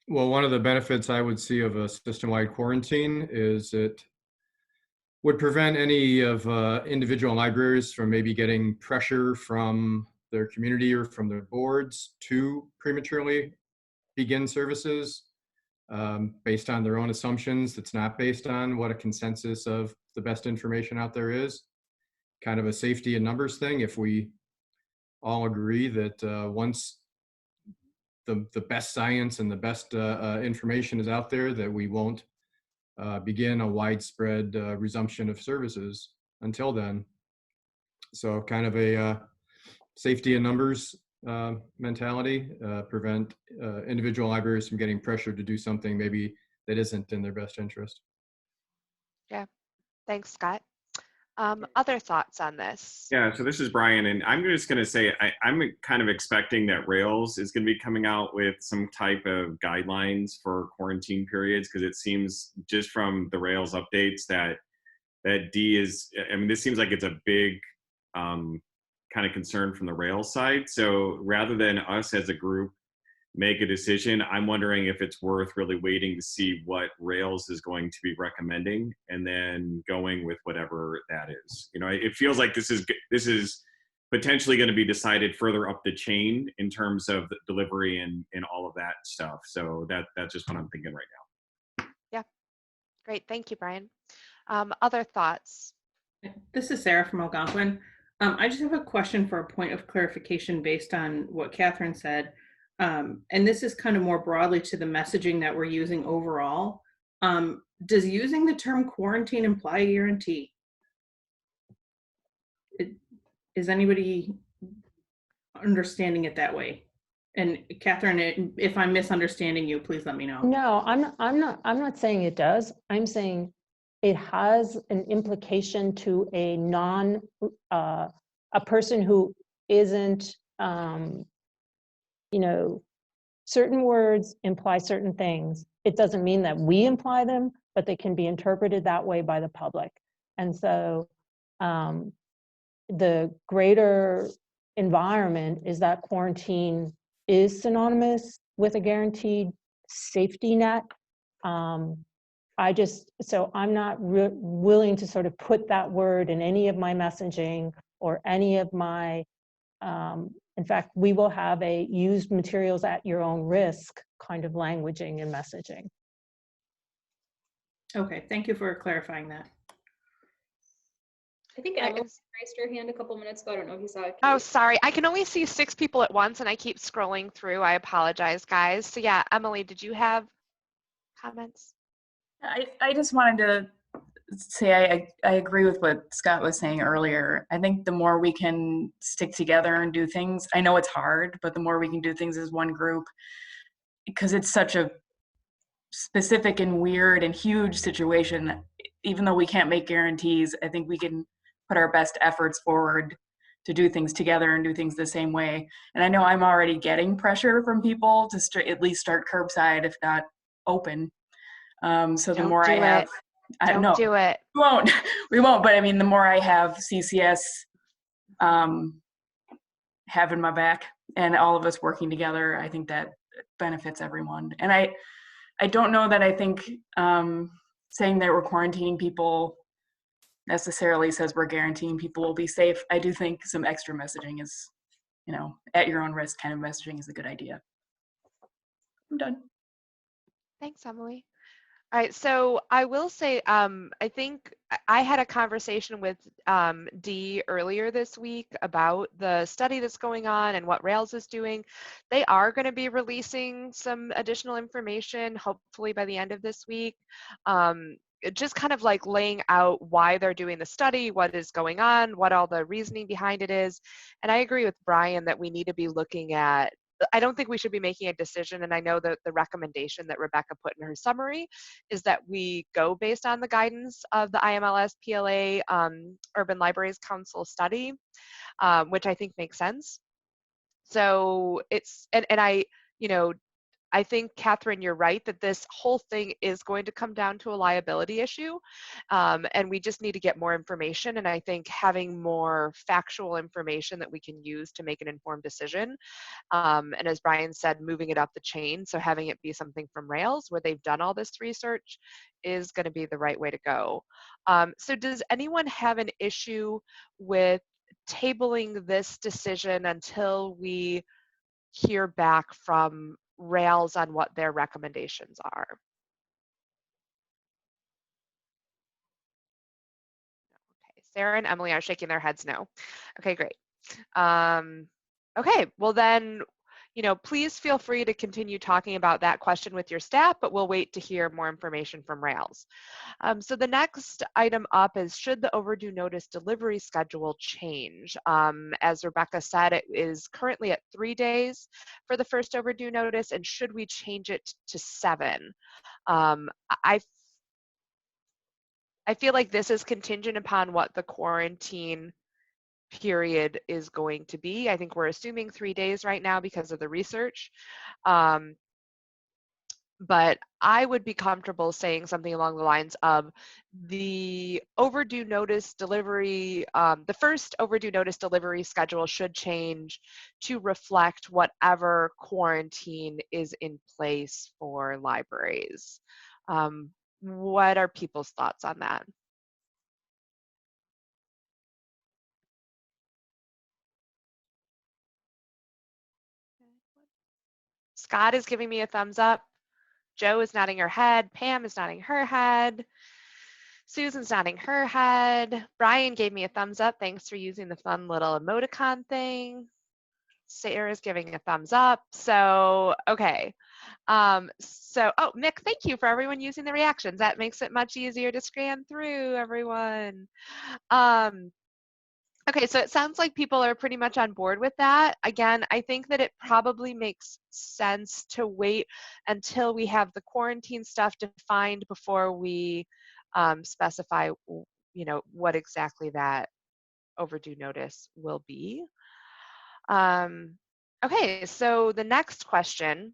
Well, one of the benefits I would see of a system-wide quarantine is it would prevent any of individual libraries from maybe getting pressure from their community or from their boards to prematurely begin services based on their own assumptions. That's not based on what a consensus of the best information out there is. Kind of a safety and numbers thing. If we all agree that once the best science and the best information is out there, that we won't begin a widespread resumption of services until then. So kind of a safety and numbers mentality, prevent individual libraries from getting pressured to do something maybe that isn't in their best interest. Yeah. Thanks, Scott. Other thoughts on this? Yeah, so this is Brian, and I'm just going to say I'm kind of expecting that Rails is going to be coming out with some type of guidelines for quarantine periods, because it seems just from the Rails updates that D is, I mean, this seems like it's a big kind of concern from the Rails side. So rather than us as a group make a decision, I'm wondering if it's worth really waiting to see what Rails is going to be recommending and then going with whatever that is. It feels like this is potentially going to be decided further up the chain in terms of the delivery and all of that stuff. So that's just what I'm thinking right now. Yeah, great. Thank you, Brian. Other thoughts? This is Sarah from Algonquin. I just have a question for a point of clarification based on what Catherine said. And this is kind of more broadly to the messaging that we're using overall. Does using the term quarantine imply a guarantee? Is anybody understanding it that way. And Catherine, if I'm misunderstanding you, please let me know. No, I'm not saying it does. I'm saying it has an implication to a a person who isn't, you know, certain words imply certain things. It doesn't mean that we imply them, but they can be interpreted that way by the public. And so the greater environment is that quarantine is synonymous with a guaranteed safety net. So I'm not willing to sort of put that word in any of my messaging or any of my, in fact, we will have a used materials at your own risk kind of languaging and messaging. Okay, thank you for clarifying that. I think Emily raised her hand a couple minutes ago. I don't know if you saw it. Oh, sorry. I can only see 6 people at once and I keep scrolling through. I apologize, guys. So yeah, Emily, did you have comments? I just wanted to say I agree with what Scott was saying earlier. I think the more we can stick together and do things, I know it's hard, but the more we can do things as one group, because it's such a specific and weird and huge situation, even though we can't make guarantees, I think we can put our best efforts forward to do things together and do things the same way. And I know I'm already getting pressure from people to at least start curbside, if not open. So the more I have, I don't do it. We won't. We won't. But I mean, the more I have CCS having my back and all of us working together, I think that benefits everyone. And I don't know that I think saying that we're quarantining people necessarily says we're guaranteeing people will be safe. I do think some extra messaging is, you know, at your own risk kind of messaging is a good idea. I'm done. Thanks, Emily. All right, so I will say, I think I had a conversation with Dee earlier this week about the study that's going on and what Rails is doing. They are going to be releasing some additional information, hopefully by the end of this week. Just kind of like laying out why they're doing the study, what is going on, what all the reasoning behind it is. And I agree with Brian that we need to be looking at, I don't think we should be making a decision, and I know that the recommendation that Rebecca put in her summary is that we go based on the guidance of the IMLS PLA Urban Libraries Council study, which I think makes sense. So it's, and I, you know, I think, Catherine, you're right that this whole thing is going to come down to a liability issue, and we just need to get more information. And I think having more factual information that we can use to make an informed decision, and as Brian said, moving it up the chain, so having it be something from Rails where they've done all this research is going to be the right way to go. So does anyone have an issue with tabling this decision until we hear back from Rails on what their recommendations are? Okay, Sarah and Emily are shaking their heads no. Okay, great. Okay, well then, you know, please feel free to continue talking about that question with your staff, but we'll wait to hear more information from Rails. So the next item up is, should the overdue notice delivery schedule change? As Rebecca said, it is currently at 3 days for the first overdue notice, and should we change it to 7? I feel like this is contingent upon what the quarantine period is going to be. I think we're assuming 3 days right now because of the research. But I would be comfortable saying something along the lines of the overdue notice delivery, the first overdue notice delivery schedule should change to reflect whatever quarantine is in place for libraries. What are people's thoughts on that? Scott is giving me a thumbs up. Joe is nodding her head. Pam is nodding her head. Susan's nodding her head. Brian gave me a thumbs up. Thanks for using the fun little emoticon thing. Sarah's giving a thumbs up. So, okay. Oh, Mick, thank you for everyone using the reactions. That makes it much easier to scan through, everyone. Okay, so it sounds like people are pretty much on board with that. Again, I think that it probably makes sense to wait until we have the quarantine stuff defined before we specify, what exactly that overdue notice will be. Okay, so the next question,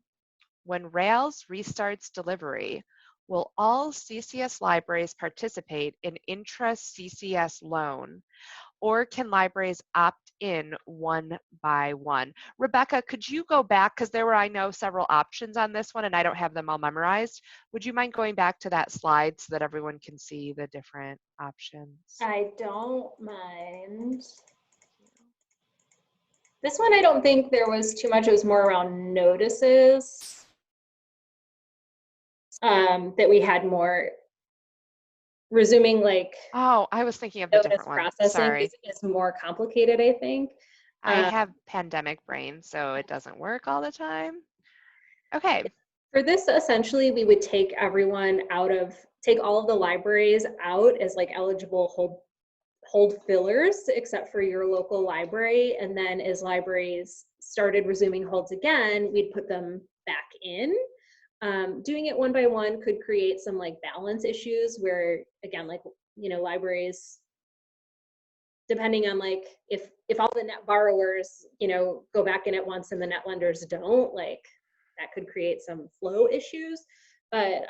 when Rails restarts delivery, will all CCS libraries participate in intra-CCS loan, or can libraries opt in one by one? Rebecca, could you go back, because there were, I know, several options on this one and I don't have them all memorized. Would you mind going back to that slide so that everyone can see the different options? I don't mind. This one, I don't think there was too much. It was more around notices that we had more resuming, like. Oh, I was thinking of the different one. Processing Sorry. is more complicated, I think. I have pandemic brain, so it doesn't work all the time. Okay. For this, essentially, we would take take all of the libraries out as like eligible hold fillers, except for your local library. And then as libraries started resuming holds again, we'd put them back in. Doing it one by one could create some like balance issues where, again, like, libraries, depending on like if all the net borrowers, go back in at once and the net lenders don't, like that could create some flow issues. But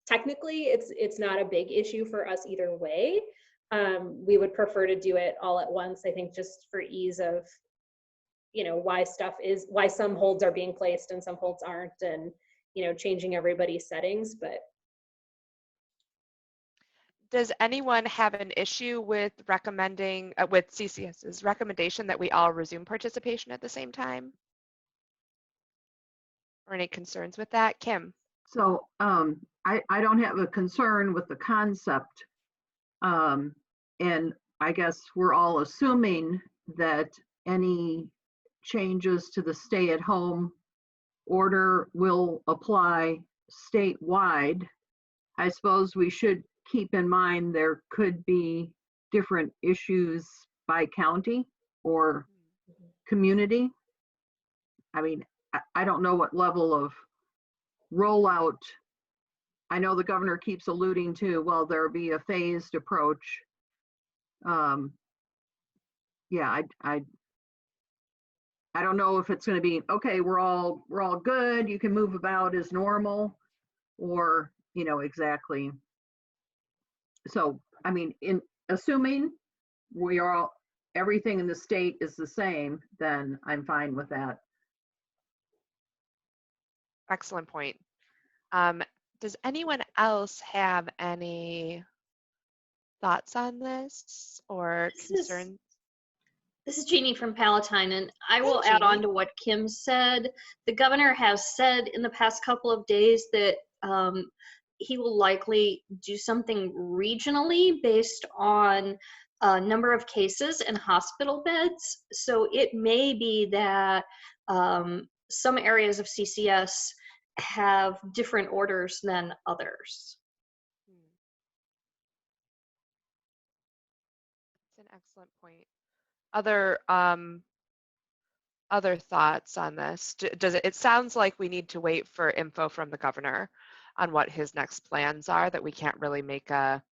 technically it's not a big issue for us either way. We would prefer to do it all at once, I think, just for ease of, why some holds are being placed and some holds aren't, and, changing everybody's settings. But does anyone have an issue with recommending, with CCS's recommendation that we all resume participation at the same time? Or any concerns with that? Kim? So I don't have a concern with the concept. And I guess we're all assuming that any changes to the stay-at-home order will apply statewide. I suppose we should keep in mind there could be different issues by county or community. I mean, I don't know what level of rollout. I know the governor keeps alluding to, well, there'll be a phased approach. Yeah, I don't know if it's going to be, okay, we're all good, you can move about as normal, or, exactly. So, I mean, in assuming everything in the state is the same, then I'm fine with that. Excellent point. Does anyone else have any thoughts on this or concerns? This is Jeannie from Palatine, and I will add on to what Kim said. The governor has said in the past couple of days that he will likely do something regionally based on number of cases and hospital beds. So it may be that some areas of CCS have different orders than others. That's an excellent point. Other thoughts on this? It sounds like we need to wait for info from the governor on what his next plans are, that we can't really make a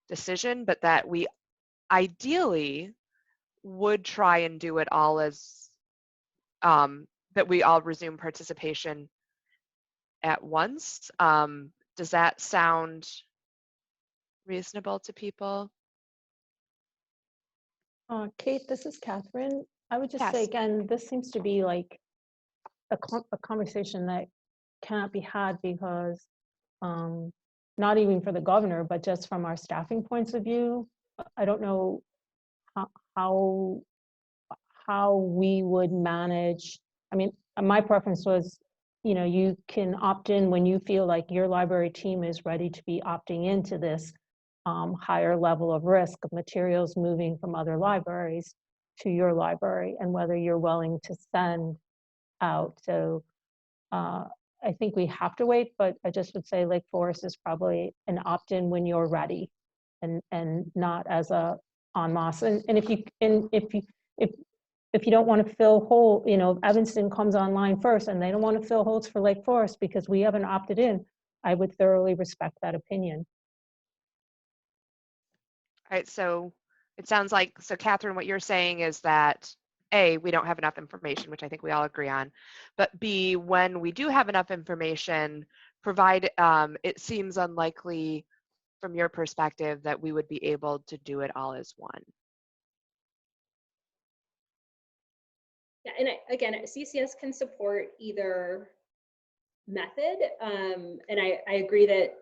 decision, but that we ideally would try and do it all as that we all resume participation at once. Does that sound reasonable to people? Kate, this is Catherine. I would just say, Yes. again, this seems to be like a conversation that cannot be had because not even for the governor, but just from our staffing points of view, I don't know how we would manage. I mean, my preference was, you can opt in when you feel like your library team is ready to be opting into this higher level of risk of materials moving from other libraries to your library, and whether you're willing to send out. So I think we have to wait, but I just would say Lake Forest is probably an opt-in when you're ready, and not as a en masse. And if you don't want to fill hole, you know, if Evanston comes online first and they don't want to fill holes for Lake Forest because we haven't opted in, I would thoroughly respect that opinion. All right, so it sounds like, so Catherine, what you're saying is that A, we don't have enough information, which I think we all agree on, but B, when we do have enough information, it seems unlikely from your perspective that we would be able to do it all as one. Yeah, and again, CCS can support either method, and I agree that,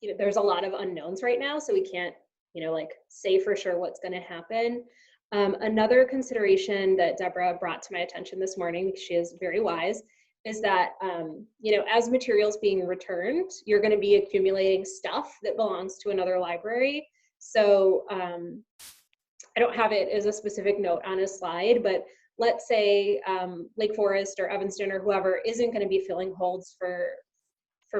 you know, there's a lot of unknowns right now, so we can't, you know, like say for sure what's going to happen. Another consideration that Deborah brought to my attention this morning, because she is very wise, is that, you know, as materials being returned, you're going to be accumulating stuff that belongs to another library. So I don't have it as a specific note on a slide, but let's say Lake Forest or Evanston or whoever isn't going to be filling holds for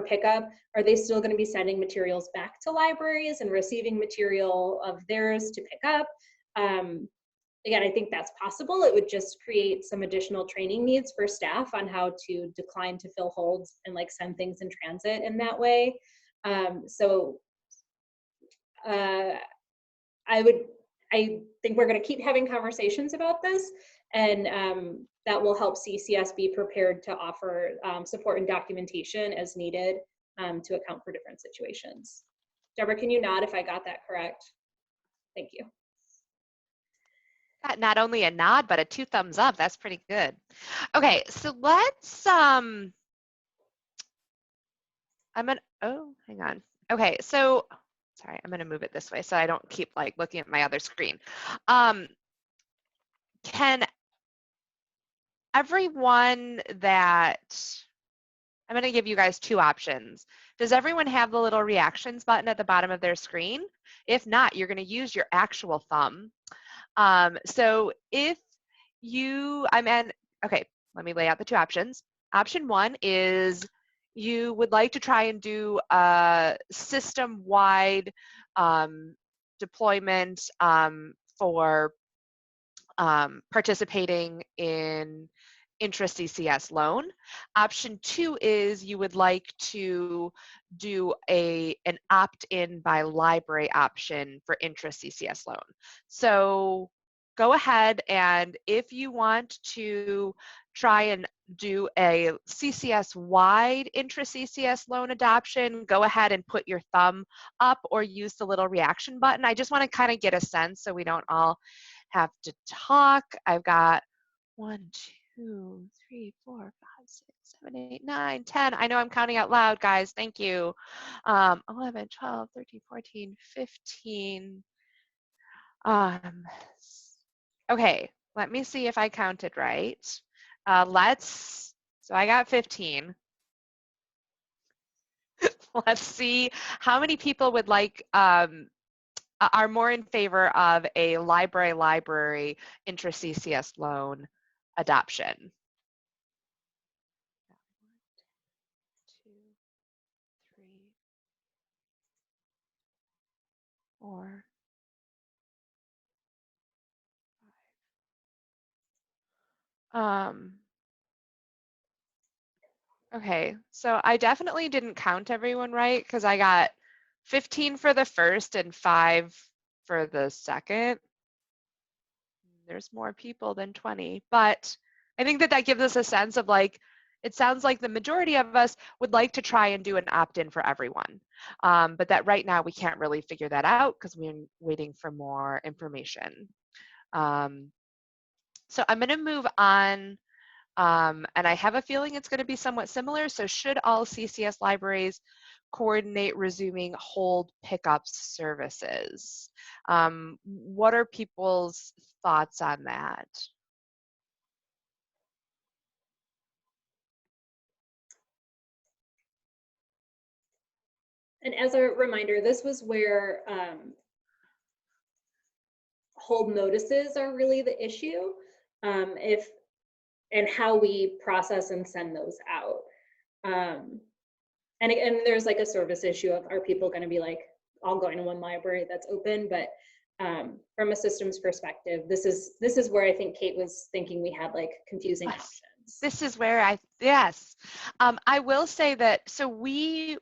pickup. Are they still going to be sending materials back to libraries and receiving material of theirs to pick up? Again, I think that's possible. It would just create some additional training needs for staff on how to decline to fill holds and like send things in transit in that way. I think we're going to keep having conversations about this, and that will help CCS be prepared to offer support and documentation as needed to account for different situations. Deborah, can you nod if I got that correct? Thank you. Got not only a nod, but a 2 thumbs up. That's pretty good. Okay, so let's, oh, hang on. Okay, so, sorry, I'm gonna move it this way so I don't keep like looking at my other screen. Can everyone I'm gonna give you guys 2 options. Does everyone have the little reactions button at the bottom of their screen? If not, you're gonna use your actual thumb. So if you, okay, let me lay out the 2 options. Option 1 is you would like to try and do a system-wide deployment for participating in intra-CCS loan. Option 2 is you would like to do an opt-in by library option for intra-CCS loan. So go ahead, and if you want to try and do a CCS-wide intra-CCS loan adoption, go ahead and put your thumb up or use the little reaction button. I just want to kind of get a sense so we don't all have to talk. I've got 1, 2, 3, 4, 5, 6, 7, 8, 9, 10. I know I'm counting out loud, guys. Thank you. 11, 12, 13, 14, 15. Okay, let me see if I counted right. So I got 15. Let's see how many people would like, are more in favor of a library intra-CCS loan adoption. 1, 2, 3, 4, 5. Okay, so I definitely didn't count everyone right because I got 15 for the first and 5 for the second. There's more people than 20, but I think that gives us a sense of like, it sounds like the majority of us would like to try and do an opt-in for everyone, but that right now we can't really figure that out because we're waiting for more information. So I'm going to move on. And I have a feeling it's going to be somewhat similar. So should all CCS libraries coordinate resuming hold pickups services? What are people's thoughts on that? And as a reminder, this was where hold notices are really the issue. And how we process and send those out. And there's like a service issue of, are people going to be like all going to one library that's open? But from a systems perspective, this is where I think Kate was thinking we had like confusing options. This is where yes. I will say that, so we,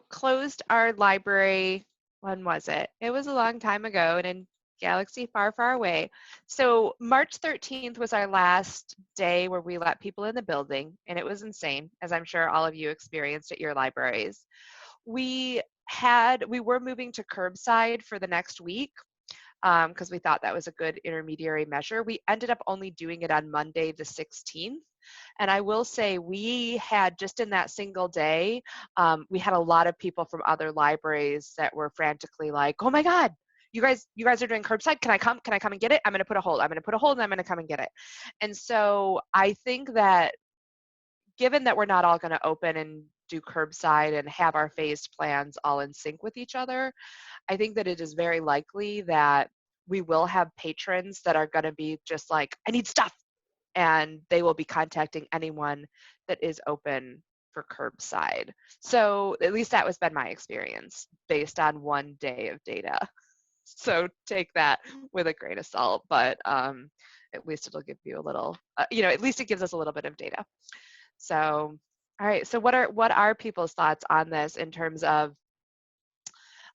closed our library, when was it? It was a long time ago and in galaxy far, far away. So March 13th was our last day where we let people in the building, and it was insane, as I'm sure all of you experienced at your libraries. We were moving to curbside for the next week because we thought that was a good intermediary measure. We ended up only doing it on Monday the 16th. And I will say we had, just in that single day, we had a lot of people from other libraries that were frantically like, oh my God, you guys are doing curbside. Can I come and get it? I'm going to put a hold. I'm going to put a hold and I'm going to come and get it. And so I think that given that we're not all going to open and do curbside and have our phased plans all in sync with each other, I think that it is very likely that we will have patrons that are going to be just like, I need stuff. And they will be contacting anyone that is open for curbside. So at least that has been my experience based on one day of data. So take that with a grain of salt, but at least it'll give you a little, at least it gives us a little bit of data. So, all right. So what are people's thoughts on this in terms of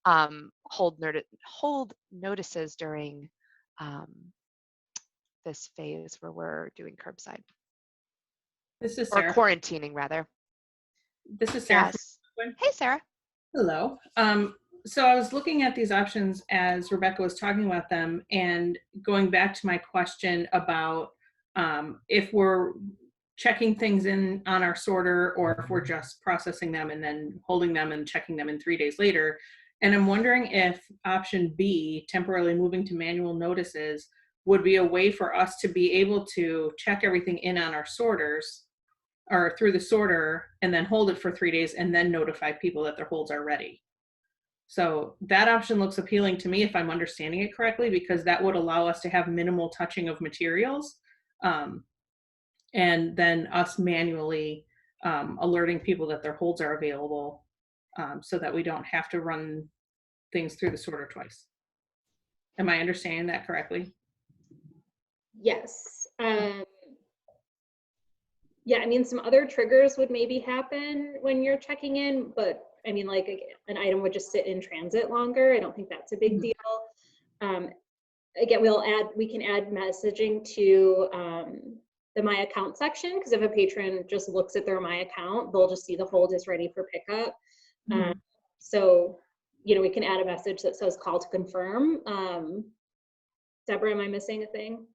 hold notices during this phase where we're doing curbside? This is or Sarah. quarantining rather. This is Sarah. Yes. Hey, Sarah. Hello. So I was looking at these options as Rebecca was talking about them, and going back to my question about if we're checking things in on our sorter, or if we're just processing them and then holding them and checking them in 3 days later. And I'm wondering if option B, temporarily moving to manual notices, would be a way for us to be able to check everything in on our sorters or through the sorter and then hold it for 3 days and then notify people that their holds are ready. So that option looks appealing to me, if I'm understanding it correctly, because that would allow us to have minimal touching of materials, and then us manually alerting people that their holds are available, so that we don't have to run things through the sorter twice. Am I understanding that correctly? Yes. Yeah, I mean, some other triggers would maybe happen when you're checking in, but I mean, like an item would just sit in transit longer. I don't think that's a big deal. Again, we can add messaging to the My Account section, because if a patron just looks at their My Account, they'll just see the hold is ready for pickup. So, we can add a message that says call to confirm. Deborah, am I missing a thing?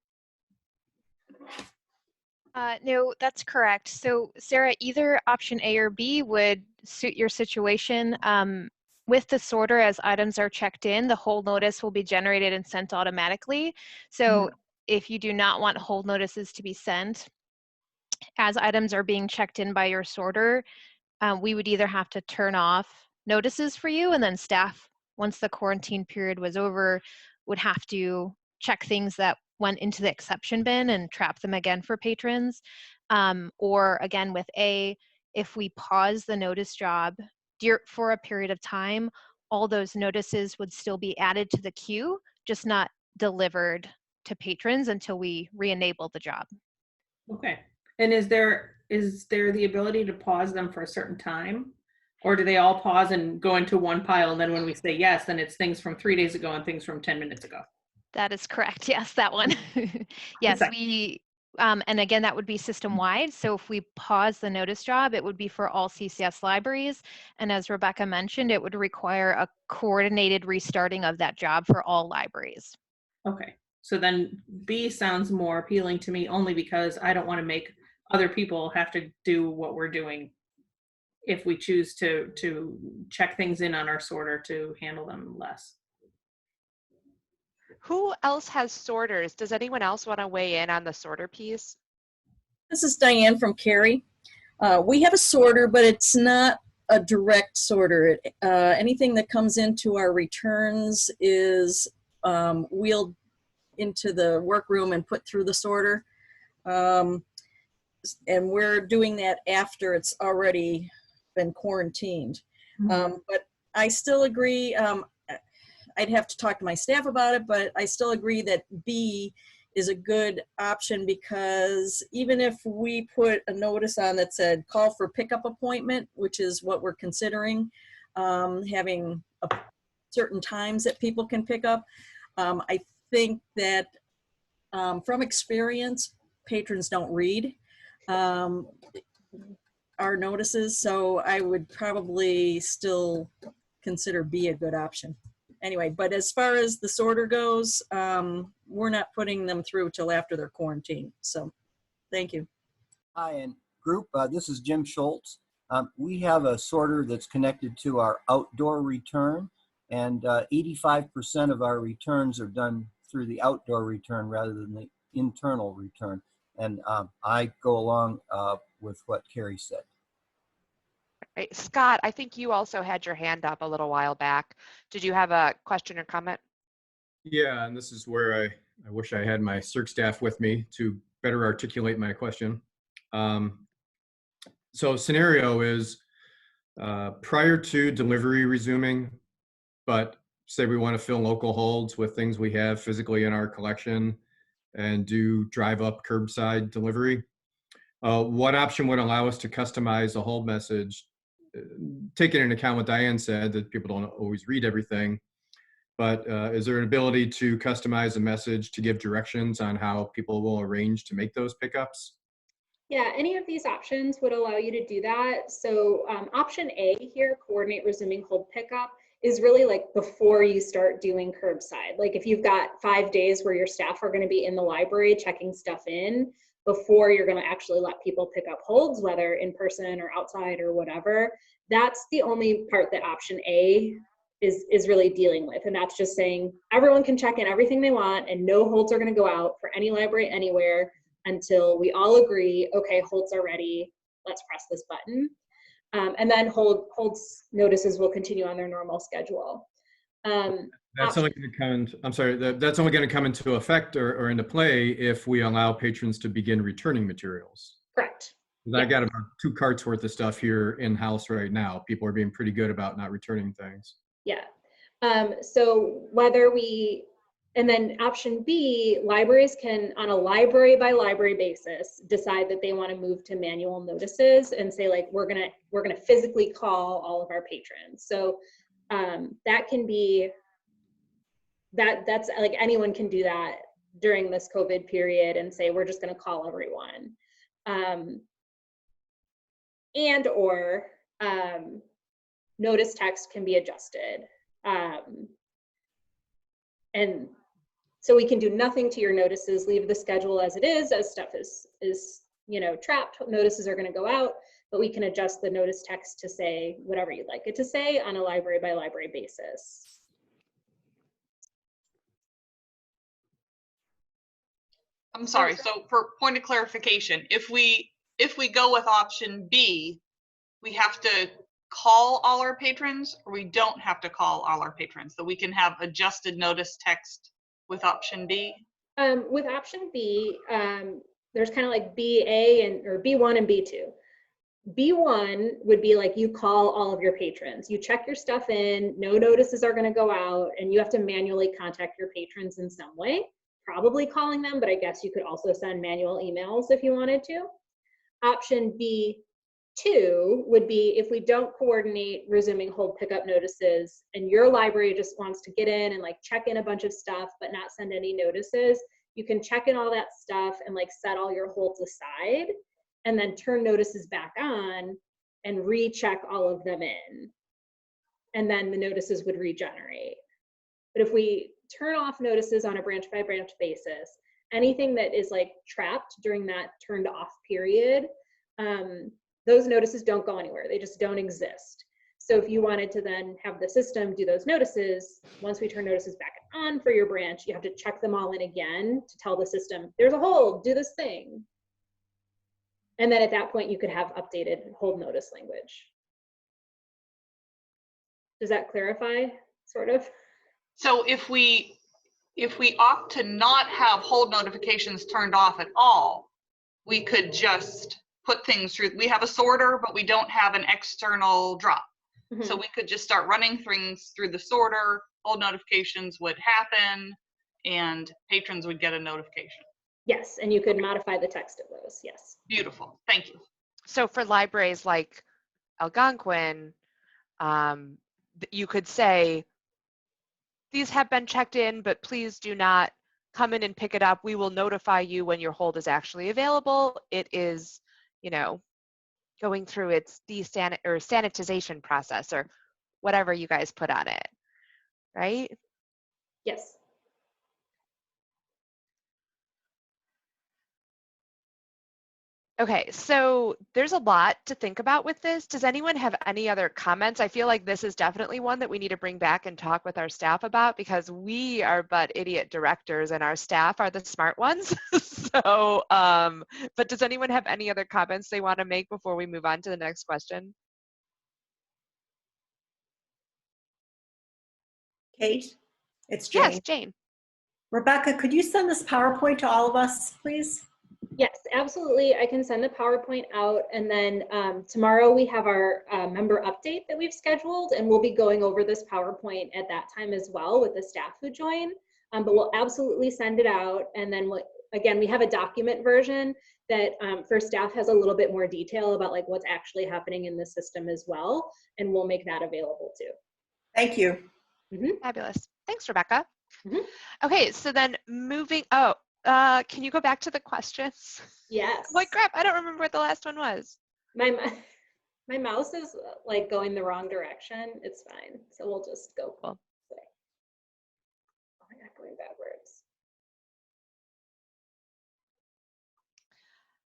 No, that's correct. So Sarah, either option A or B would suit your situation. With the sorter, as items are checked in, the hold notice will be generated and sent automatically. So if you do not want hold notices to be sent as items are being checked in by your sorter, we would either have to turn off notices for you, and then staff, once the quarantine period was over, would have to check things that went into the exception bin and trap them again for patrons. Or again, with A, if we pause the notice job for a period of time, all those notices would still be added to the queue, just not delivered to patrons until we re-enable the job. Okay. And is there the ability to pause them for a certain time? Or do they all pause and go into one pile, and then when we say yes, then it's things from 3 days ago and things from 10 minutes ago? That is correct. Yes, that one. Yes, and again, that would be system-wide. So if we pause the notice job, it would be for all CCS libraries. And as Rebecca mentioned, it would require a coordinated restarting of that job for all libraries. Okay. So then B sounds more appealing to me, only because I don't want to make other people have to do what we're doing if we choose to check things in on our sorter to handle them less. Who else has sorters? Does anyone else want to weigh in on the sorter piece? This is Diane from Cary. We have a sorter, but it's not a direct sorter. Anything that comes into our returns is wheeled into the workroom and put through the sorter. And we're doing that after it's already been quarantined. But I still agree. I'd have to talk to my staff about it, but I still agree that B is a good option, because even if we put a notice on that said call for pickup appointment, which is what we're considering, having certain times that people can pick up, I think that from experience, patrons don't read our notices, so I would probably still consider B a good option. Anyway, but as far as the sorter goes, we're not putting them through till after their quarantine. So thank you. Hi, and group, this is Jim Schultz. We have a sorter that's connected to our outdoor return, and 85% of our returns are done through the outdoor return rather than the internal return. And I go along with what Carrie said. Right. Scott, I think you also had your hand up a little while back. Did you have a question or comment? Yeah, and this is where I wish I had my circ staff with me to better articulate my question. So scenario is prior to delivery resuming, but say we want to fill local holds with things we have physically in our collection and do drive up curbside delivery. What option would allow us to customize a hold message, taking into account what Diane said, that people don't always read everything, but is there an ability to customize a message to give directions on how people will arrange to make those pickups? Yeah, any of these options would allow you to do that. So option A here, coordinate resuming hold pickup, is really like before you start doing curbside. Like if you've got 5 days where your staff are going to be in the library checking stuff in before you're going to actually let people pick up holds, whether in person or outside or whatever, that's the only part that option A is really dealing with. And that's just saying everyone can check in everything they want and no holds are going to go out for any library anywhere until we all agree, okay, holds are ready, let's press this button. And then holds notices will continue on their normal schedule. That's only going to come. I'm sorry. That's only going to come into effect or into play if we allow patrons to begin returning materials. Correct. I got about 2 carts worth of stuff here in house right now. People are being pretty good about not returning things. Yeah. So whether we, and then option B, libraries can, on a library by library basis, decide that they want to move to manual notices and say like, we're gonna physically call all of our patrons. So that can be, that's like anyone can do that during this COVID period and say, we're just gonna call everyone. And or notice text can be adjusted. And so we can do nothing to your notices, leave the schedule as it is, as stuff is trapped, notices are gonna go out, but we can adjust the notice text to say whatever you'd like it to say on a library by library basis. I'm sorry, so for point of clarification, if we go with option B, we have to call all our patrons, or we don't have to call all our patrons, so we can have adjusted notice text with option B? With option B, there's kind of like BA or B1 and B2. B1 would be like you call all of your patrons. You check your stuff in, no notices are going to go out, and you have to manually contact your patrons in some way, probably calling them, but I guess you could also send manual emails if you wanted to. Option B2 would be if we don't coordinate resuming hold pickup notices and your library just wants to get in and like check in a bunch of stuff but not send any notices, you can check in all that stuff and like set all your holds aside and then turn notices back on and recheck all of them in. And then the notices would regenerate. But if we turn off notices on a branch by branch basis, anything that is like trapped during that turned off period, those notices don't go anywhere. They just don't exist. So if you wanted to then have the system do those notices, once we turn notices back on for your branch, you have to check them all in again to tell the system, there's a hold, do this thing. And then at that point, you could have updated hold notice language. Does that clarify, sort of? So if we opt to not have hold notifications turned off at all, we could just put things through. We have a sorter, but we don't have an external drop. Mm-hmm. So we could just start running things through the sorter hold notifications would happen and patrons would get a notification. Yes, and you could modify the text of those, yes. Beautiful, thank you. So for libraries like Algonquin, you could say, these have been checked in, but please do not come in and pick it up. We will notify you when your hold is actually available. It is, you know, going through its sanitization process or whatever you guys put on it, right? Yes. Okay, so there's a lot to think about with this. Does anyone have any other comments? I feel like this is definitely one that we need to bring back and talk with our staff about, because we are but idiot directors and our staff are the smart ones. So, but does anyone have any other comments they want to make before we move on to the next question? Kate, it's Jane. Yes, Jane. Rebecca, could you send this PowerPoint to all of us, please? Yes, absolutely. I can send the PowerPoint out, and then tomorrow we have our member update that we've scheduled, and we'll be going over this PowerPoint at that time as well with the staff who join. But we'll absolutely send it out, and then again, we have a document version that for staff has a little bit more detail about like what's actually happening in the system as well, and we'll make that available too. Thank you. Fabulous. Thanks, Rebecca. Mm-hmm. Okay, so then moving, can you go back to the questions? Yes. Like crap, I don't remember what the last one was. My mouse is like going the wrong direction. It's fine. So we'll just go. Cool. Oh my God, going backwards.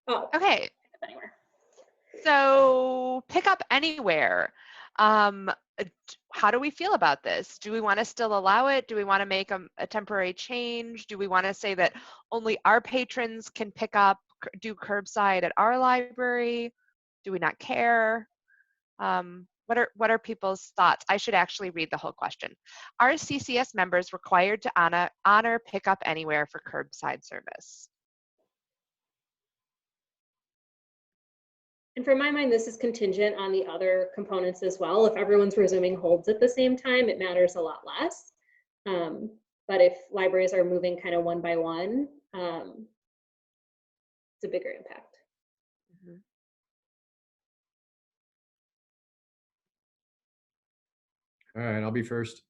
Oh. Okay. Anywhere. So pick up anywhere. How do we feel about this? Do we want to still allow it? Do we want to make a temporary change? Do we want to say that only our patrons can pick up, do curbside at our library? Do we not care? What are people's thoughts? I should actually read the whole question. Are CCS members required to honor pickup anywhere for curbside service? And for my mind, this is contingent on the other components as well. If everyone's resuming holds at the same time, it matters a lot less. But if libraries are moving kind of one by one, it's a bigger impact. Mm-hmm. All right, I'll be first.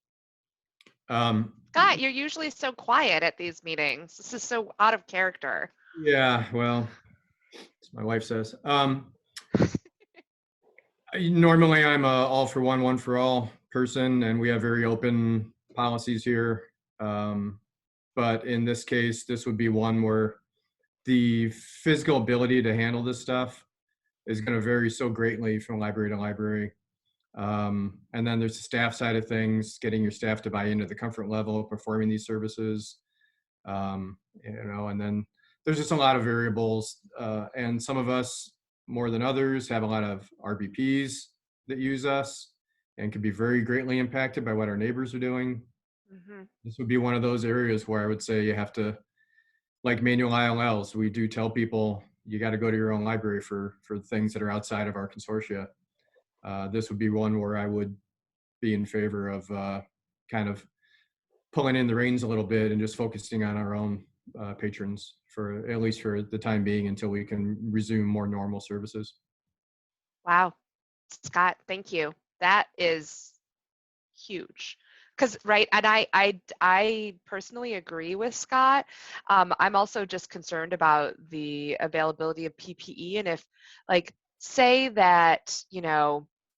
Scott, you're usually so quiet at these meetings. This is so out of character. Yeah, well, as my wife says. Normally, I'm a all for one for all person, and we have very open policies here. But in this case, this would be one where the physical ability to handle this stuff is going to vary so greatly from library to library. And then there's the staff side of things, getting your staff to buy into the comfort level of performing these services. And then there's just a lot of variables. And some of us, more than others, have a lot of RBPs that use us and can be very greatly impacted by what our neighbors are doing. Mm-hmm. This would be one of those areas where I would say you have to, like manual IMLS, we do tell people you got to go to your own library for things that are outside of our consortia. This would be one where I would be in favor of kind of pulling in the reins a little bit and just focusing on our own patrons for at least for the time being until we can resume more normal services. Wow, Scott, thank you. That is huge. Because right, and I personally agree with Scott. I'm also just concerned about the availability of PPE, and if like say that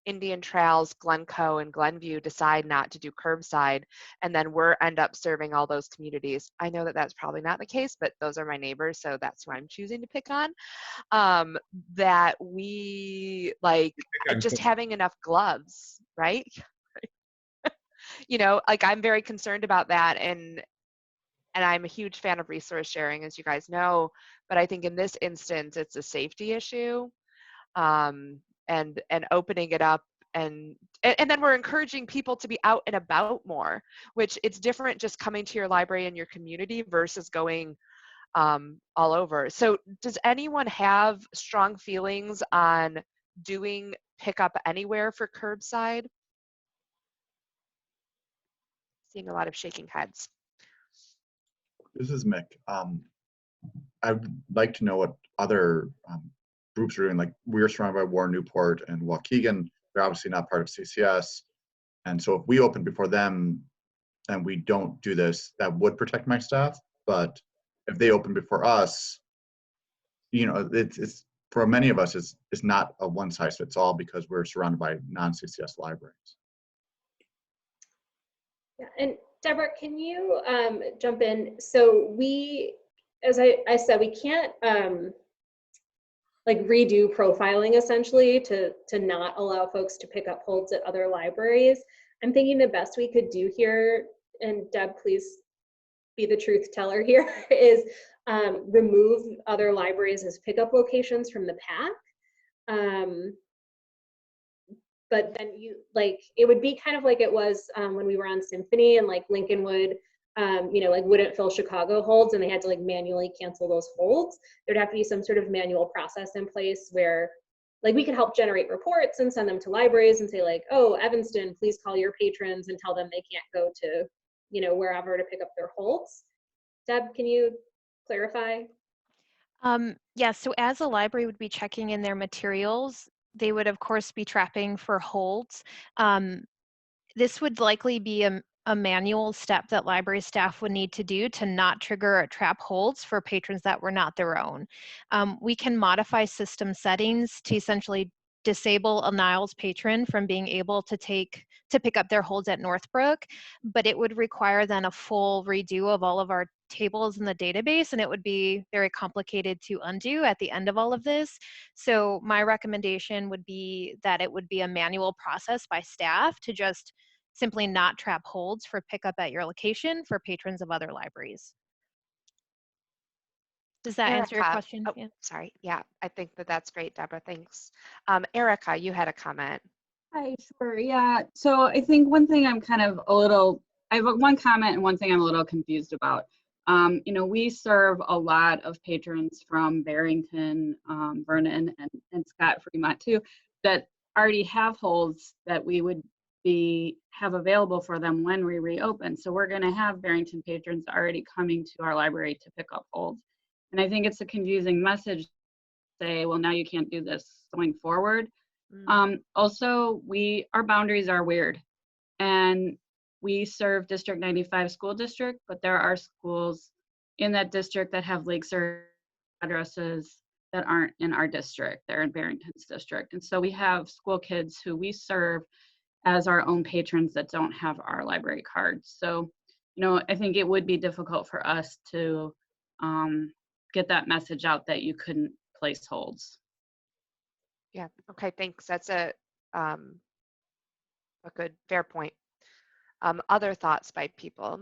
Indian Trails, Glencoe, and Glenview decide not to do curbside, and then we're end up serving all those communities. I know that that's probably not the case, but those are my neighbors, so that's who I'm choosing to pick on. That we like just having enough gloves, right? Like I'm very concerned about that, and I'm a huge fan of resource sharing, as you guys know, but I think in this instance, it's a safety issue. And opening it up, and then we're encouraging people to be out and about more, which it's different just coming to your library in your community versus going all over. So does anyone have strong feelings on doing pickup anywhere for curbside? Seeing a lot of shaking heads. This is Mick. I'd like to know what other groups are doing. Like, we're surrounded by Warren, Newport, and Waukegan. They're obviously not part of CCS. And so if we open before them and we don't do this, that would protect my staff. But if they open before us, you know, it's for many of us, it's not a one size fits all because we're surrounded by non-CCS libraries. Yeah, and Deborah, can you jump in? So we, as I said, we can't like redo profiling essentially to not allow folks to pick up holds at other libraries. I'm thinking the best we could do here, and Deb, please be the truth teller here, is remove other libraries as pickup locations from the pack. But then you, like, it would be kind of like it was when we were on Symphony, and like Lincoln would, you know, like wouldn't fill Chicago holds and they had to like manually cancel those holds. There'd have to be some sort of manual process in place where like we could help generate reports and send them to libraries and say like, oh, Evanston, please call your patrons and tell them they can't go to, you know, wherever to pick up their holds. Deb, can you clarify? Yeah, so as a library would be checking in their materials, they would of course be trapping for holds. This would likely be a manual step that library staff would need to do to not trigger or trap holds for patrons that were not their own. We can modify system settings to essentially disable a Niles patron from being able to pick up their holds at Northbrook, but it would require then a full redo of all of our tables in the database, and it would be very complicated to undo at the end of all of this. So my recommendation would be that it would be a manual process by staff to just simply not trap holds for pickup at your location for patrons of other libraries. Does that answer your question? Oh, yeah. Sorry. Yeah, I think that's great, Deborah. Thanks. Erica, you had a comment. Hi, sure. Yeah. So I think one thing I'm kind of I have one comment and one thing I'm a little confused about. You know, we serve a lot of patrons from Barrington, Vernon, and Scott Fremont too, that already have holds that we would have available for them when we reopen. So we're going to have Barrington patrons already coming to our library to pick up holds. And I think it's a confusing message to say, well, now you can't do this going forward. Also, our boundaries are weird. And we serve District 95 school district, but there are schools in that district that have Lake Service addresses that aren't in our district. They're in Barrington's district. And so we have school kids who we serve as our own patrons that don't have our library cards. So, you know, I think it would be difficult for us to get that message out that you couldn't place holds. Yeah, okay, thanks. That's a good, fair point. Other thoughts by people?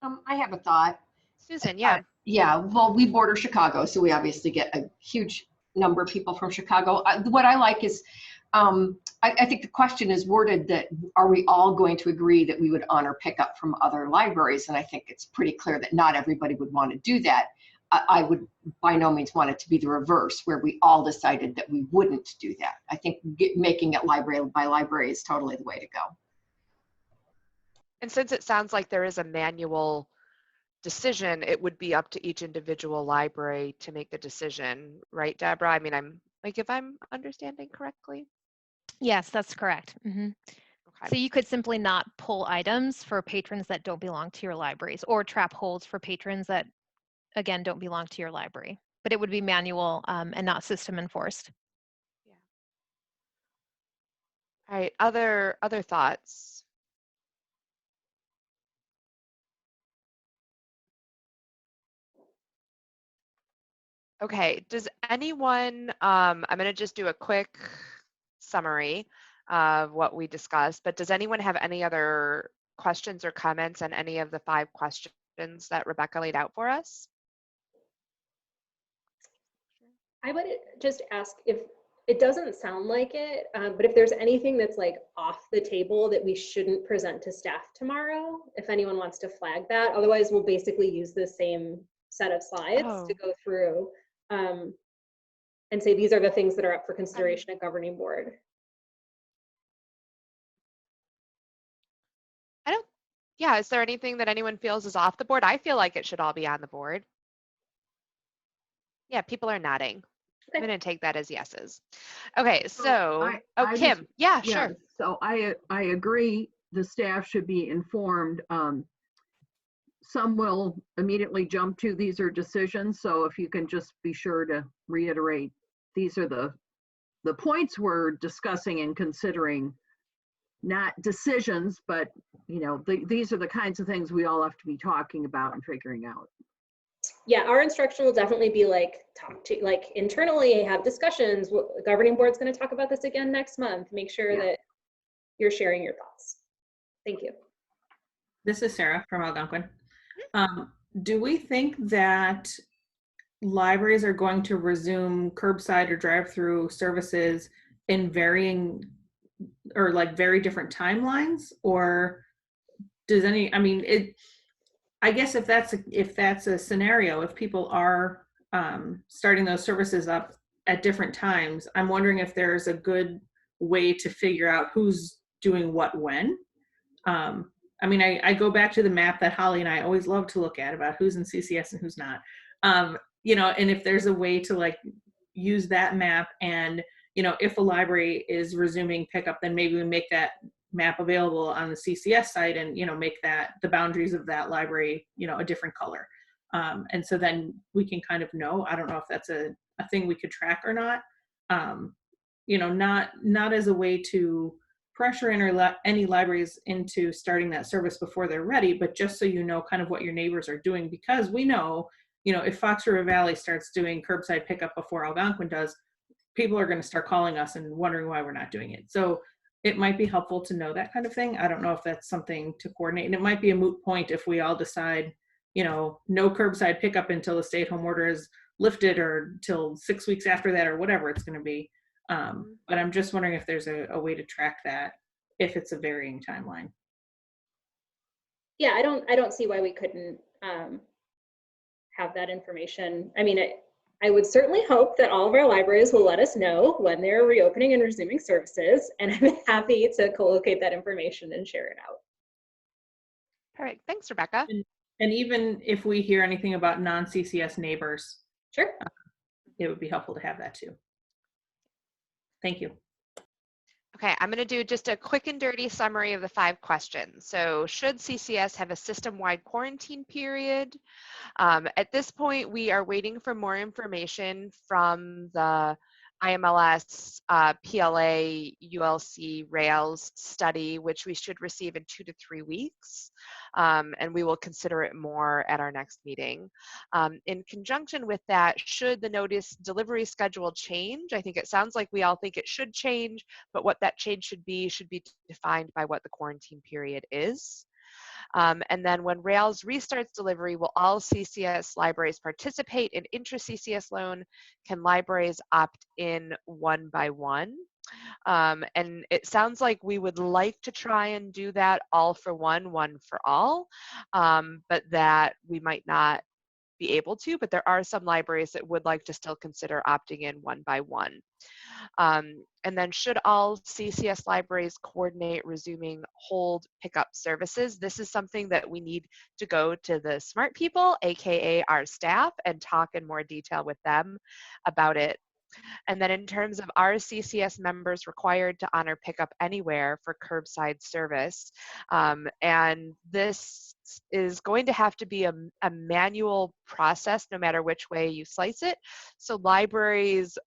I have a thought. Susan, yeah. Yeah, well, we border Chicago, so we obviously get a huge number of people from Chicago. What I like is, I think the question is worded that, are we all going to agree that we would honor pickup from other libraries? And I think it's pretty clear that not everybody would want to do that. I would by no means want it to be the reverse, where we all decided that we wouldn't do that. I think making it library by library is totally the way to go. And since it sounds like there is a manual decision, it would be up to each individual library to make the decision, right, Deborah? I mean, I'm like, if I'm understanding correctly. Yes, that's correct. Mm-hmm. Okay. So you could simply not pull items for patrons that don't belong to your libraries, or trap holds for patrons that, again, don't belong to your library. But it would be manual and not system enforced. Yeah. All right. Other thoughts? Okay, does anyone, I'm going to just do a quick summary of what we discussed, but does anyone have any other questions or comments on any of the 5 questions that Rebecca laid out for us? I would just ask, if it doesn't sound like it, but if there's anything that's like off the table that we shouldn't present to staff tomorrow, if anyone wants to flag that. Otherwise, we'll basically use the same set of slides to go through and say these are the things that are up for consideration at governing board. Yeah, is there anything that anyone feels is off the board? I feel like it should all be on the board. Yeah, people are nodding. I'm going to take that as yeses. Okay, so, Kim, yeah, sure. So I agree the staff should be informed. Some will immediately jump to these are decisions. So if you can just be sure to reiterate, these are the points we're discussing and considering, not decisions, but you know, these are the kinds of things we all have to be talking about and figuring out. Yeah, our instruction will definitely be like internally, have discussions. The governing board's going to talk about this again next month. Make sure that you're sharing your thoughts. Thank you. This is Sarah from Algonquin. Do we think that libraries are going to resume curbside or drive-through services in varying or like very different timelines, or does any, I mean, I guess if that's a scenario, if people are starting those services up at different times, I'm wondering if there's a good way to figure out who's doing what when. I mean, I go back to the map that Holly and I always love to look at about who's in CCS and who's not. You know, and if there's a way to like use that map, and you know, if a library is resuming pickup, then maybe we make that map available on the CCS site, and you know, make that the boundaries of that library, you know, a different color. And so then we can kind of know. I don't know if that's a thing we could track or not. You know, not as a way to pressure any libraries into starting that service before they're ready, but just so you know kind of what your neighbors are doing, because we know, you know, if Fox River Valley starts doing curbside pickup before Algonquin does, people are going to start calling us and wondering why we're not doing it. So it might be helpful to know that kind of thing. I don't know if that's something to coordinate, and it might be a moot point if we all decide, you know, no curbside pickup until the stay-at-home order is lifted, or till 6 weeks after that, or whatever it's going to be. But I'm just wondering if there's a way to track that if it's a varying timeline. Yeah, I don't see why we couldn't have that information. I mean, I would certainly hope that all of our libraries will let us know when they're reopening and resuming services, and I'm happy to co-locate that information and share it out. Perfect. Thanks, Rebecca. And even if we hear anything about non-CCS neighbors, sure, it would be helpful to have that too. Thank you. Okay, I'm going to do just a quick and dirty summary of the 5 questions. So, should CCS have a system-wide quarantine period? At this point, we are waiting for more information from the IMLS, PLA, ULC, Rails study, which we should receive in 2 to 3 weeks. And we will consider it more at our next meeting. In conjunction with that, should the notice delivery schedule change? I think it sounds like we all think it should change, but what that change should be defined by what the quarantine period is. And then when Rails restarts delivery, will all CCS libraries participate in intra-CCS loan? Can libraries opt in one by one? And it sounds like we would like to try and do that all for one, one for all, but that we might not be able to, but there are some libraries that would like to still consider opting in one by one. And then should all CCS libraries coordinate resuming hold pickup services? This is something that we need to go to the smart people, AKA our staff, and talk in more detail with them about it. And then in terms of our CCS members required to honor pickup anywhere for curbside service, and this is going to have to be a manual process no matter which way you slice it. So libraries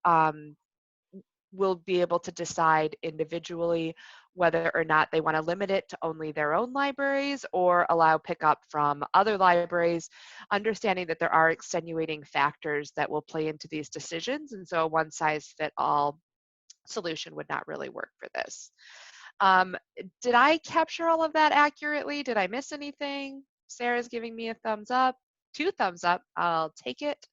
will be able to decide individually whether or not they want to limit it to only their own libraries or allow pickup from other libraries, understanding that there are extenuating factors that will play into these decisions, and so a one-size-fits-all solution would not really work for this. Did I capture all of that accurately? Did I miss anything? Sarah's giving me a thumbs up, 2 thumbs up. I'll take it.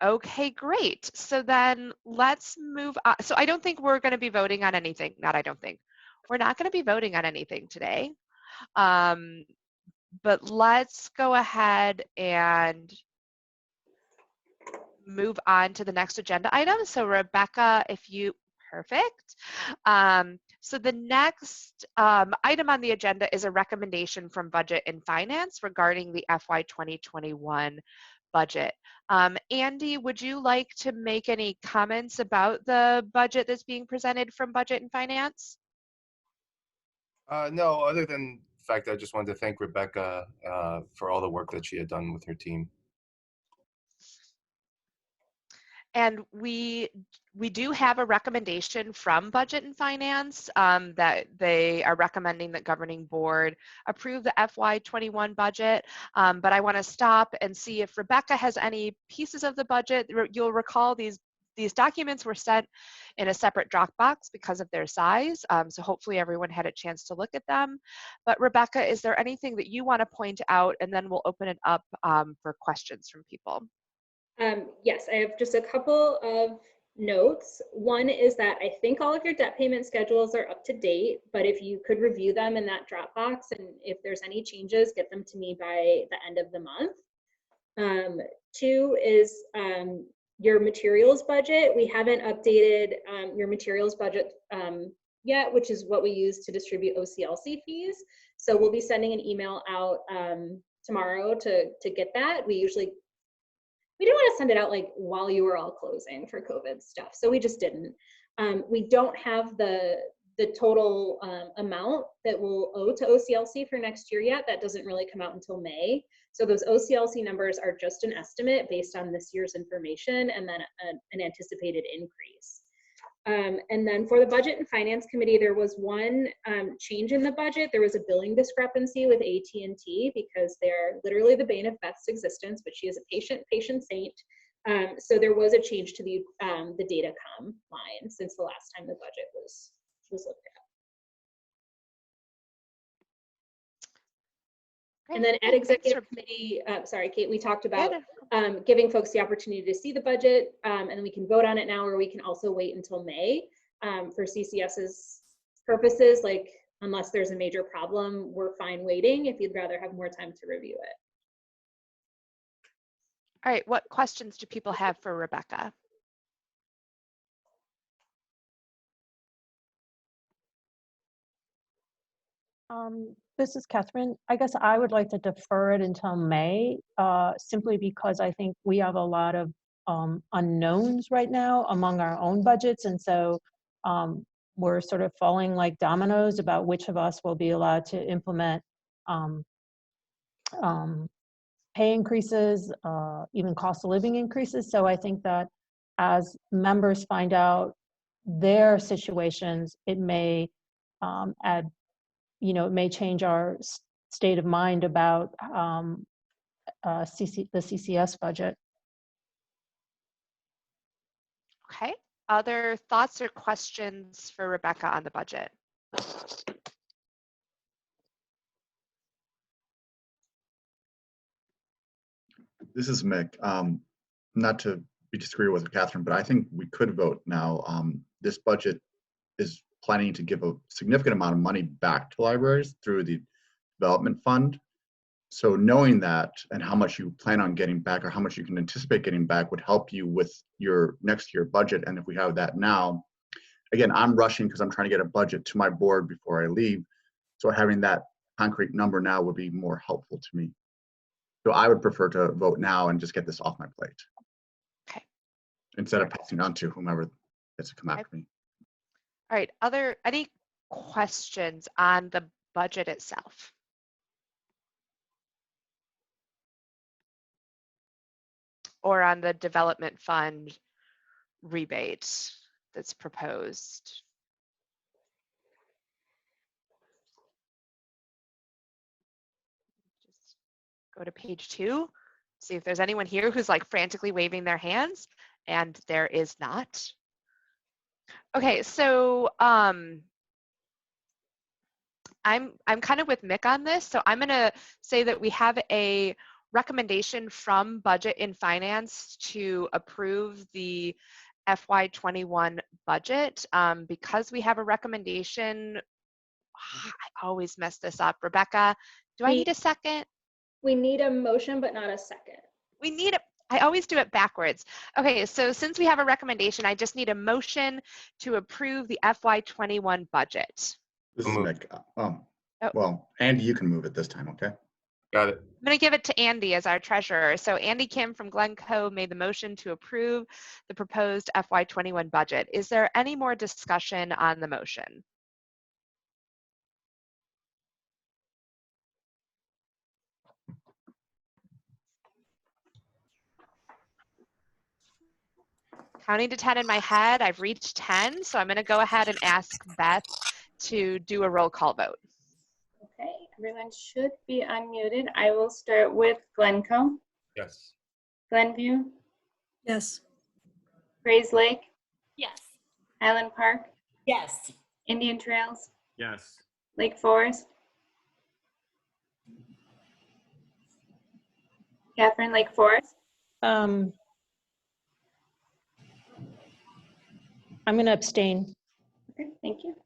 Okay, great. So then let's move on. So I don't think we're going to be voting on anything. We're not going to be voting on anything today. But let's go ahead and move on to the next agenda item. So Rebecca, if you, perfect. So the next item on the agenda is a recommendation from Budget and Finance regarding the FY 2021 budget. Andy, would you like to make any comments about the budget that's being presented from Budget and Finance? No, other than the fact that I just wanted to thank Rebecca for all the work that she had done with her team. And we do have a recommendation from Budget and Finance that they are recommending that Governing Board approve the FY21 budget. But I want to stop and see if Rebecca has any pieces of the budget. You'll recall these documents were sent in a separate Dropbox because of their size. So hopefully everyone had a chance to look at them. But Rebecca, is there anything that you want to point out? And then we'll open it up for questions from people. Yes, I have just a couple of notes. One is that I think all of your debt payment schedules are up to date, but if you could review them in that Dropbox, and if there's any changes, get them to me by the end of the month. Two is your materials budget. We haven't updated your materials budget yet, which is what we use to distribute OCLC fees. So we'll be sending an email out tomorrow to get that. We didn't want to send it out like while you were all closing for COVID stuff, so we just didn't. We don't have the total amount that we'll owe to OCLC for next year yet. That doesn't really come out until May. So those OCLC numbers are just an estimate based on this year's information and then an anticipated increase. And then for the Budget and Finance Committee, there was one change in the budget. There was a billing discrepancy with AT&T because they're literally the bane of Beth's existence, but she is a patient saint. So there was a change to the Datacom line since the last time the budget was looked at. And then at Executive Committee, sorry, Kate, we talked about giving folks the opportunity to see the budget, and then we can vote on it now, or we can also wait until May for CCS's purposes. Like, unless there's a major problem, we're fine waiting if you'd rather have more time to review it. All right, what questions do people have for Rebecca? This is Catherine. I guess I would like to defer it until May, simply because I think we have a lot of unknowns right now among our own budgets. And so we're sort of falling like dominoes about which of us will be allowed to implement pay increases, even cost of living increases. So I think that as members find out their situations, it may add, it may change our state of mind about the CCS budget. Okay, other thoughts or questions for Rebecca on the budget? This is Mick. Not to be disagreeable with Catherine, but I think we could vote now. This budget is planning to give a significant amount of money back to libraries through the development fund. So knowing that and how much you plan on getting back or how much you can anticipate getting back would help you with your next year budget. And if we have that now, again, I'm rushing because I'm trying to get a budget to my board before I leave. So having that concrete number now would be more helpful to me. So I would prefer to vote now and just get this off my plate. Okay. Instead of passing on to whomever gets to come after me. All right, any questions on the budget itself? Or on the development fund rebate that's proposed? Just go to page 2, see if there's anyone here who's like frantically waving their hands, and there is not. Okay, so I'm kind of with Mick on this. So I'm gonna say that we have a recommendation from Budget and Finance to approve the FY21 budget. Because we have a recommendation, I always mess this up. Rebecca, do I need a second? We need a motion, but not a second. We need I always do it backwards. Okay, so since we have a recommendation, I just need a motion to approve the FY21 budget. This is Nick. Well, Andy, you can move it this time, okay? Got it. I'm going to give it to Andy as our treasurer. So Andy Kim from Glencoe made the motion to approve the proposed FY21 budget. Is there any more discussion on the motion? Counting to 10 in my head, I've reached 10, so I'm going to go ahead and ask Beth to do a roll call vote. Okay, everyone should be unmuted. I will start with Glencoe. Yes. Glenview. Yes. Grays Lake. Yes. Highland Park. Yes. Indian Trails. Yes. Lake Forest. Catherine, Lake Forest. I'm going to abstain. Okay, thank you.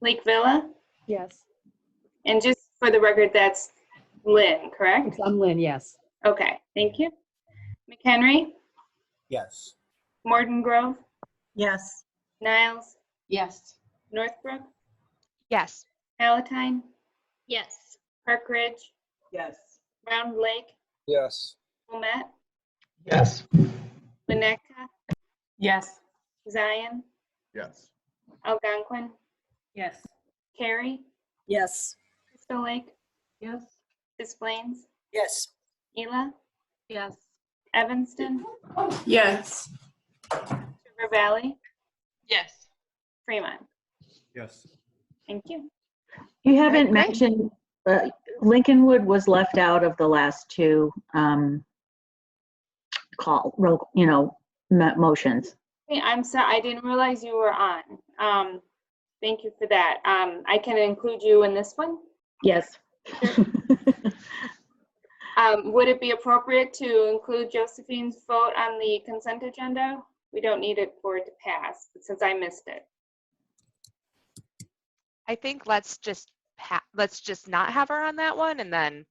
Lake Villa. Yes. And just for the record, that's Lynn, correct? I'm Lynn, yes. Okay, thank you. McHenry. Yes. Morton Grove. Yes. Niles. Yes. Northbrook. Yes. Palatine. Yes. Park Ridge. Yes. Round Lake. Yes. Wilmette. Yes. Winnetka. Yes. Zion. Yes. Algonquin. Yes. Cary. Yes. Crystal Lake. Yes. Des Plaines. Yes. Gila. Yes. Evanston. Yes. River Valley. Yes. Fremont. Yes. Thank you. You haven't Great. mentioned, Lincolnwood was left out of the last two motions. Hey, I'm sorry, I didn't realize you were on. Thank you for that. I can include you in this one. Yes. Would it be appropriate to include Josephine's vote on the consent agenda? We don't need it for it to pass, but since I missed it. I think let's just not have her on that one, and then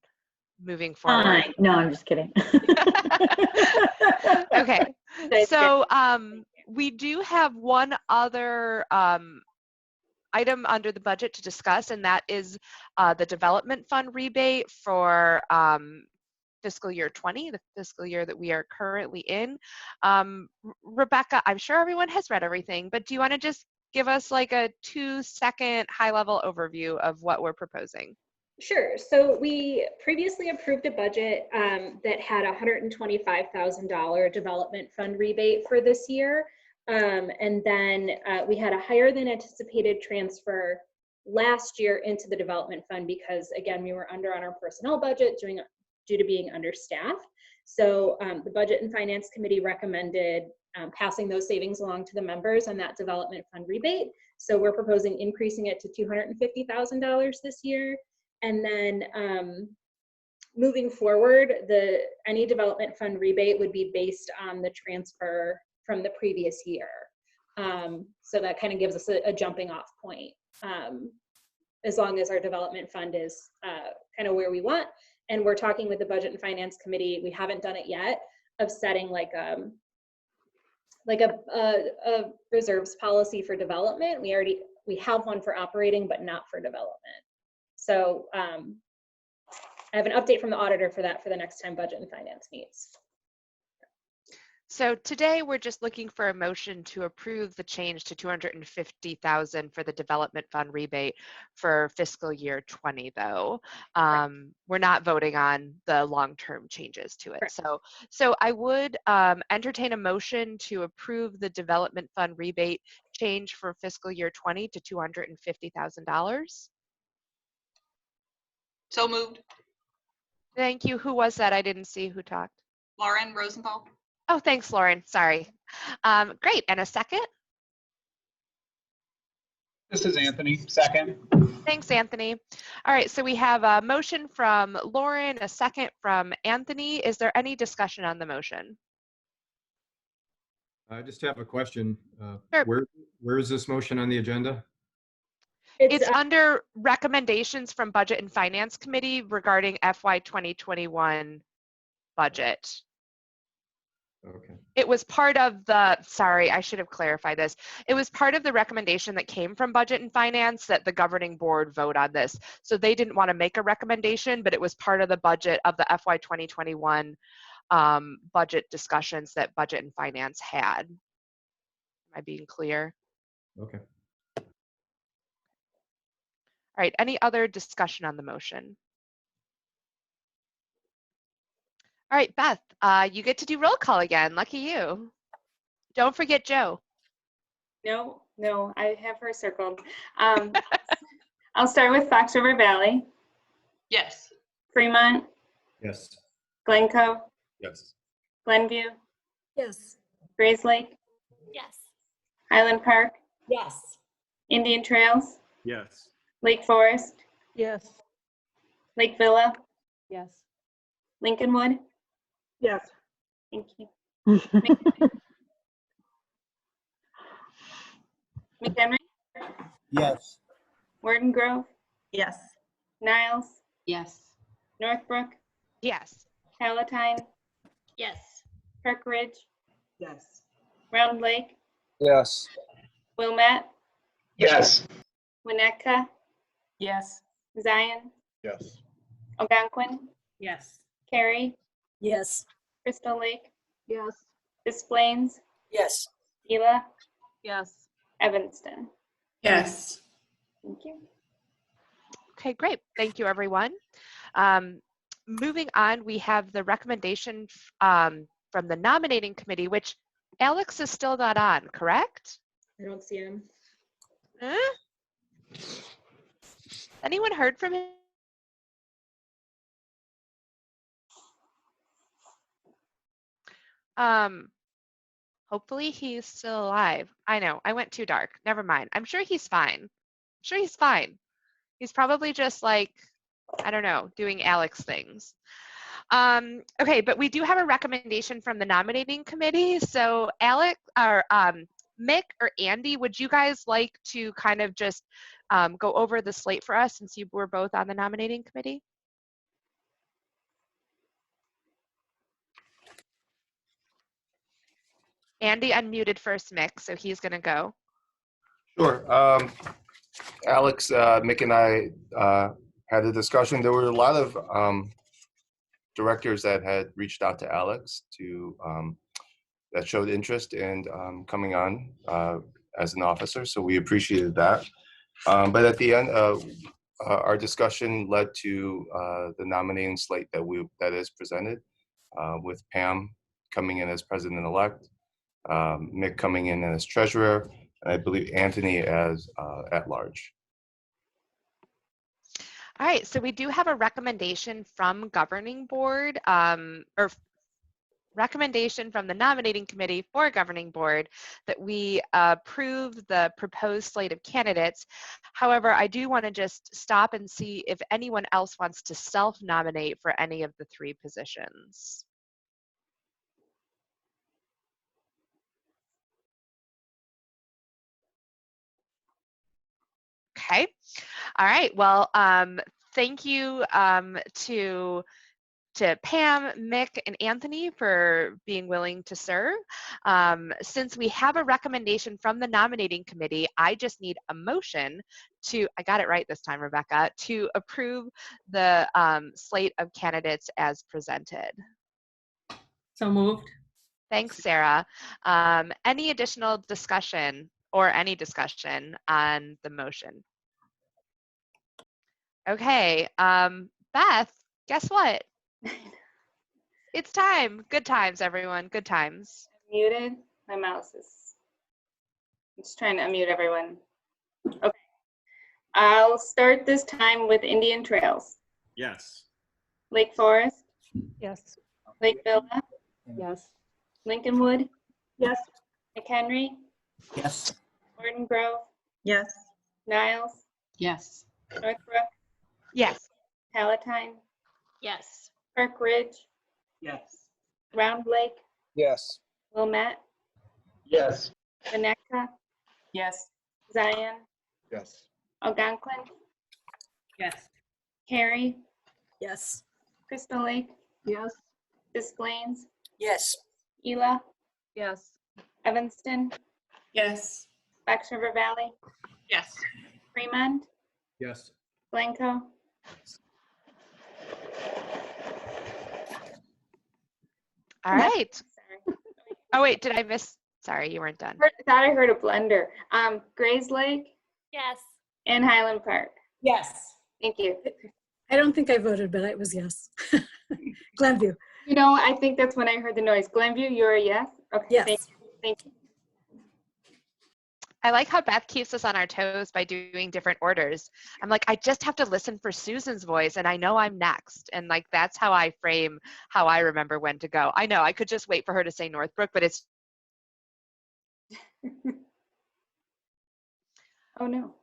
moving forward. Fine. No, I'm just kidding. Okay. So we do have one other item under the budget to discuss, and that is the development fund rebate for fiscal year 20, the fiscal year that we are currently in. Rebecca, I'm sure everyone has read everything, but do you want to just give us like a 2-second high-level overview of what we're proposing? Sure. So we previously approved a budget that had a $125,000 development fund rebate for this year. And then we had a higher than anticipated transfer last year into the development fund because, again, we were under on our personnel budget due to being understaffed. So the Budget and Finance Committee recommended passing those savings along to the members on that development fund rebate. So we're proposing increasing it to $250,000 this year. And then moving forward, any development fund rebate would be based on the transfer from the previous year. So that kind of gives us a jumping off point, as long as our development fund is kind of where we want. And we're talking with the Budget and Finance Committee, we haven't done it yet, of setting like a reserves policy for development. We have one for operating, but not for development. So I have an update from the auditor for that for the next time Budget and Finance meets. So today we're just looking for a motion to approve the change to $250,000 for the development fund rebate for fiscal year 20, though. We're not voting on the long-term changes to it. So I would entertain a motion to approve the development fund rebate change for fiscal year 20 to $250,000. So moved. Thank you. Who was that? I didn't see who talked. Lauren Rosenthal. Oh, thanks, Lauren. Sorry. Great. And a second? This is Anthony. Second. Thanks, Anthony. All right. So we have a motion from Lauren, a second from Anthony. Is there any discussion on the motion? I just have a question. Sure. Where is this motion on the agenda? It's under recommendations from Budget and Finance Committee regarding FY 2021 budget. Okay. It was part of the, sorry, I should have clarified this. It was part of the recommendation that came from Budget and Finance that the governing board vote on this. So they didn't want to make a recommendation, but it was part of the budget of the FY 2021 budget discussions that Budget and Finance had. Am I being clear? Okay. All right, any other discussion on the motion? All right, Beth, you get to do roll call again. Lucky you. Don't forget Joe. No, I have her circled. I'll start with Fox River Valley, Yes. Fremont, Yes. Glencoe, Yes. Glenview, Yes. Grays Lake, Yes. Highland Park, Yes. Indian Trails, Yes. Lake Forest, Yes. Lake Villa, Yes. Lincolnwood. Yes. Thank you. McHenry, Yes. Warden Grove, Yes. Niles, Yes. Northbrook, Yes. Palatine, Yes. Park Ridge, Yes. Round Lake, Yes. Wilmette, Yes. Winnetka, Yes. Zion, Yes. Algonquin, Yes. Cary, Yes. Crystal Lake, Yes. Des Plaines, Yes. Gila, Yes. Evanston. Yes. Thank you. Okay, great. Thank you, everyone. Moving on, we have the recommendation from the nominating committee, which Alex is still not on, correct? I don't see him. Anyone heard from him? Hopefully he's still alive. I know, I went too dark. Never mind. I'm sure he's fine. I'm sure he's fine. He's probably just like, I don't know, doing Alex things. Okay, but we do have a recommendation from the nominating committee. So Alex, or Mick or Andy, would you guys like to kind of just go over the slate for us since you were both on the nominating committee? Andy unmuted first, Mick, so he's gonna go. Sure. Alex, Mick and I had a discussion. There were a lot of directors that had reached out to Alex that showed interest in coming on as an officer, so we appreciated that. But at the end, our discussion led to the nominating slate that is presented, with Pam coming in as president-elect, Mick coming in as treasurer, and I believe Anthony as at-large. All right, so we do have a recommendation from governing board, or recommendation from the nominating committee for governing board that we approve the proposed slate of candidates. However, I do want to just stop and see if anyone else wants to self-nominate for any of the three positions. Okay. All right. Well, thank you to Pam, Mick, and Anthony for being willing to serve. Since we have a recommendation from the nominating committee, I just need a motion to, I got it right this time, Rebecca, to approve the slate of candidates as presented. So moved. Thanks, Sarah. Any additional discussion or any discussion on the motion? Okay, Beth, guess what? It's time. Good times, everyone. Good times. Muted. My mouse is. I'm just trying to unmute everyone. Okay. I'll start this time with Indian Trails. Yes. Lake Forest. Yes. Lake Villa. Yes. Lincolnwood. Yes. McHenry. Yes. Warden Grove. Yes. Niles. Yes. Northbrook. Yes. Palatine. Yes. Park Ridge. Yes. Round Lake. Yes. Wilmette. Yes. Winnetka. Yes. Zion. Yes. Algonquin. Yes. Cary. Yes. Crystal Lake. Yes. Des Plaines. Yes. Gila, Yes. Evanston, Yes. Fox River Valley, Yes. Fremont, Yes. Blanco. All right. Oh, wait, did I miss? Sorry, you weren't done. Thought I heard a blender. Grays Lake Yes. and Highland Park. Yes. Thank you. I don't think I voted, but it was yes. Glenview. You know, I think that's when I heard the noise. Glenview, you're a yes? Okay. Yes. Thank you. Thank you. I like how Beth keeps us on our toes by doing different orders. I'm like, I just have to listen for Susan's voice and I know I'm next. And like, that's how I frame how I remember when to go. I know I could just wait for her to say Northbrook, but it's. Oh no.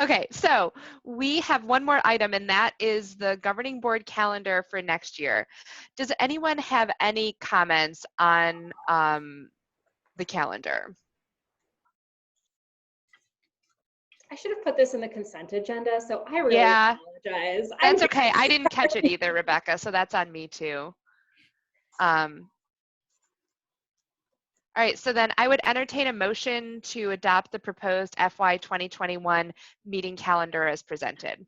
Okay, so we have one more item, and that is the governing board calendar for next year. Does anyone have any comments on the calendar? I should have put this in the consent agenda, so I really Yeah, apologize. that's okay. I didn't catch it either, Rebecca, so that's on me too. All right, so then I would entertain a motion to adopt the proposed FY 2021 meeting calendar as presented.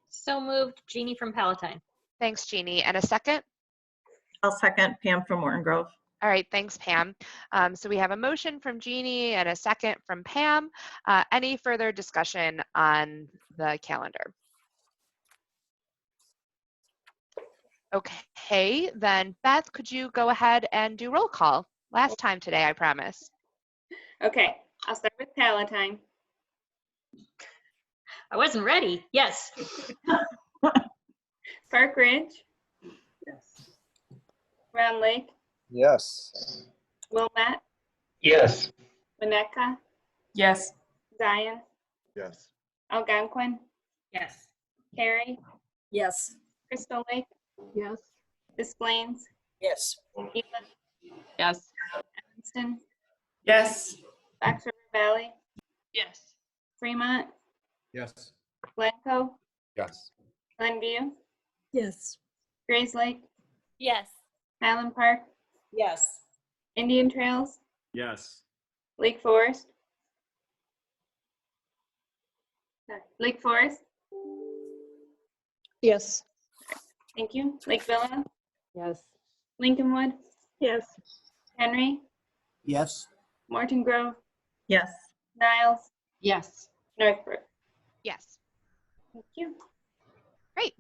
So moved, Jeannie from Palatine. Thanks, Jeannie. And a second? I'll second, Pam from Morton Grove. All right, thanks, Pam. So we have a motion from Jeannie and a second from Pam. Any further discussion on the calendar? Okay, then Beth, could you go ahead and do roll call? Last time today, I promise. Okay, I'll start with Palatine. I wasn't ready. Yes. Park Ridge. Yes. Round Lake. Yes. Wilmette. Yes. Winnetka. Yes. Zion. Yes. Algonquin. Yes. Cary. Yes. Crystal Lake. Yes. Des Plaines. Yes. Gila. Yes. Evanston. Yes. Fox River Valley. Yes. Fremont. Yes. Blanco. Yes. Glenview. Yes. Grays Lake. Yes. Highland Park. Yes. Indian Trails. Yes. Lake Forest. Lake Forest. Yes. Thank you. Lake Villa. Yes. Lincolnwood. Yes. Henry. Yes. Morton Grove. Yes. Niles. Yes. Northbrook. Yes. Thank you. Great.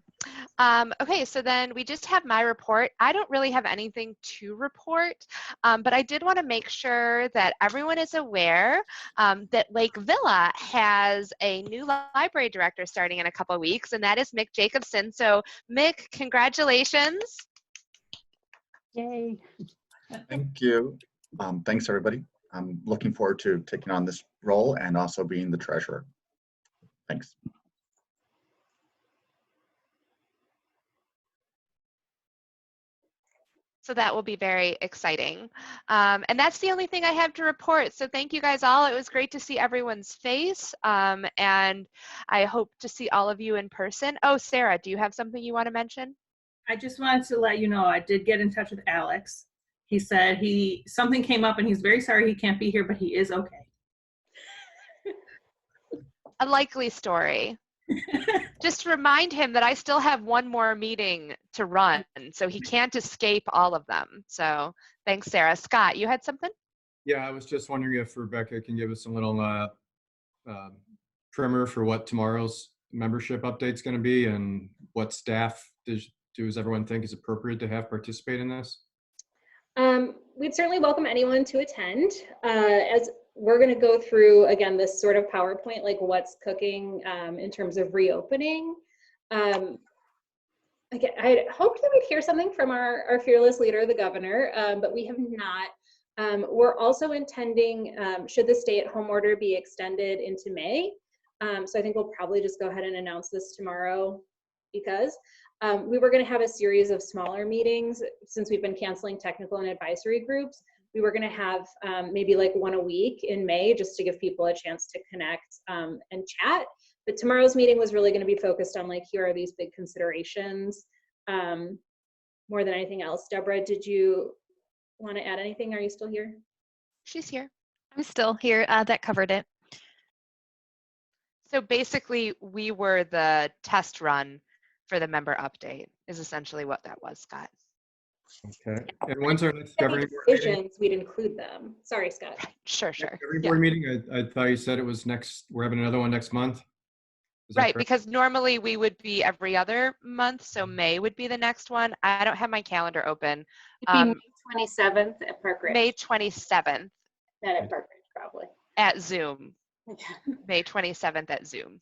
Okay, so then we just have my report. I don't really have anything to report, but I did want to make sure that everyone is aware that Lake Villa has a new library director starting in a couple of weeks, and that is Mick Jacobson. So Mick, congratulations. Yay. Thank you. Thanks, everybody. I'm looking forward to taking on this role and also being the treasurer. Thanks. So that will be very exciting. And that's the only thing I have to report. So thank you guys all. It was great to see everyone's face. And I hope to see all of you in person. Oh, Sarah, do you have something you want to mention? I just wanted to let you know I did get in touch with Alex. He said something came up and he's very sorry he can't be here, but he is okay. A likely story. Just remind him that I still have one more meeting to run, so he can't escape all of them. So thanks, Sarah. Scott, you had something? Yeah, I was just wondering if Rebecca can give us a little primer for what tomorrow's membership update's going to be and what staff does everyone think is appropriate to have participate in this? We'd certainly welcome anyone to attend. As we're going to go through, again, this sort of PowerPoint, like what's cooking in terms of reopening. Again, I hoped that we'd hear something from our fearless leader, the governor, but we have not. We're also intending, should the stay-at-home order be extended into May, so I think we'll probably just go ahead and announce this tomorrow because we were going to have a series of smaller meetings since we've been canceling technical and advisory groups. We were going to have maybe like one a week in May just to give people a chance to connect and chat. But tomorrow's meeting was really going to be focused on like, here are these big considerations more than anything else. Deborah, did you want to add anything? Are you still here? She's here. I'm still here. That covered it. So basically, we were the test run for the member update, is essentially what that was, Scott. Okay. And when's our next governing board meeting? Decisions, we'd include them. Sorry, Scott. Sure, sure. Governing board meeting? I thought you said it was next. We're having another one next month. Is that Right, correct? because normally we would be every other month, so May would be the next one. I don't have my calendar open. It'd be May 27th at Park Ridge. May 27th. Not at Park Ridge, probably. At Zoom. May 27th at Zoom.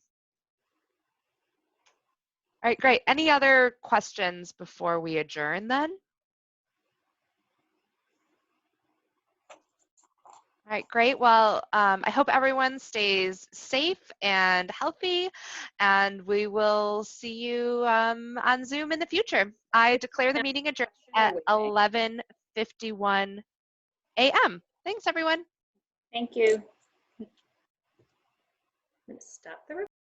All right, great. Any other questions before we adjourn then? All right, great. Well, I hope everyone stays safe and healthy, and we will see you on Zoom in the future. I declare the meeting adjourned at 11:51 a.m. Thanks, everyone. Thank you. I'm going to stop the recording.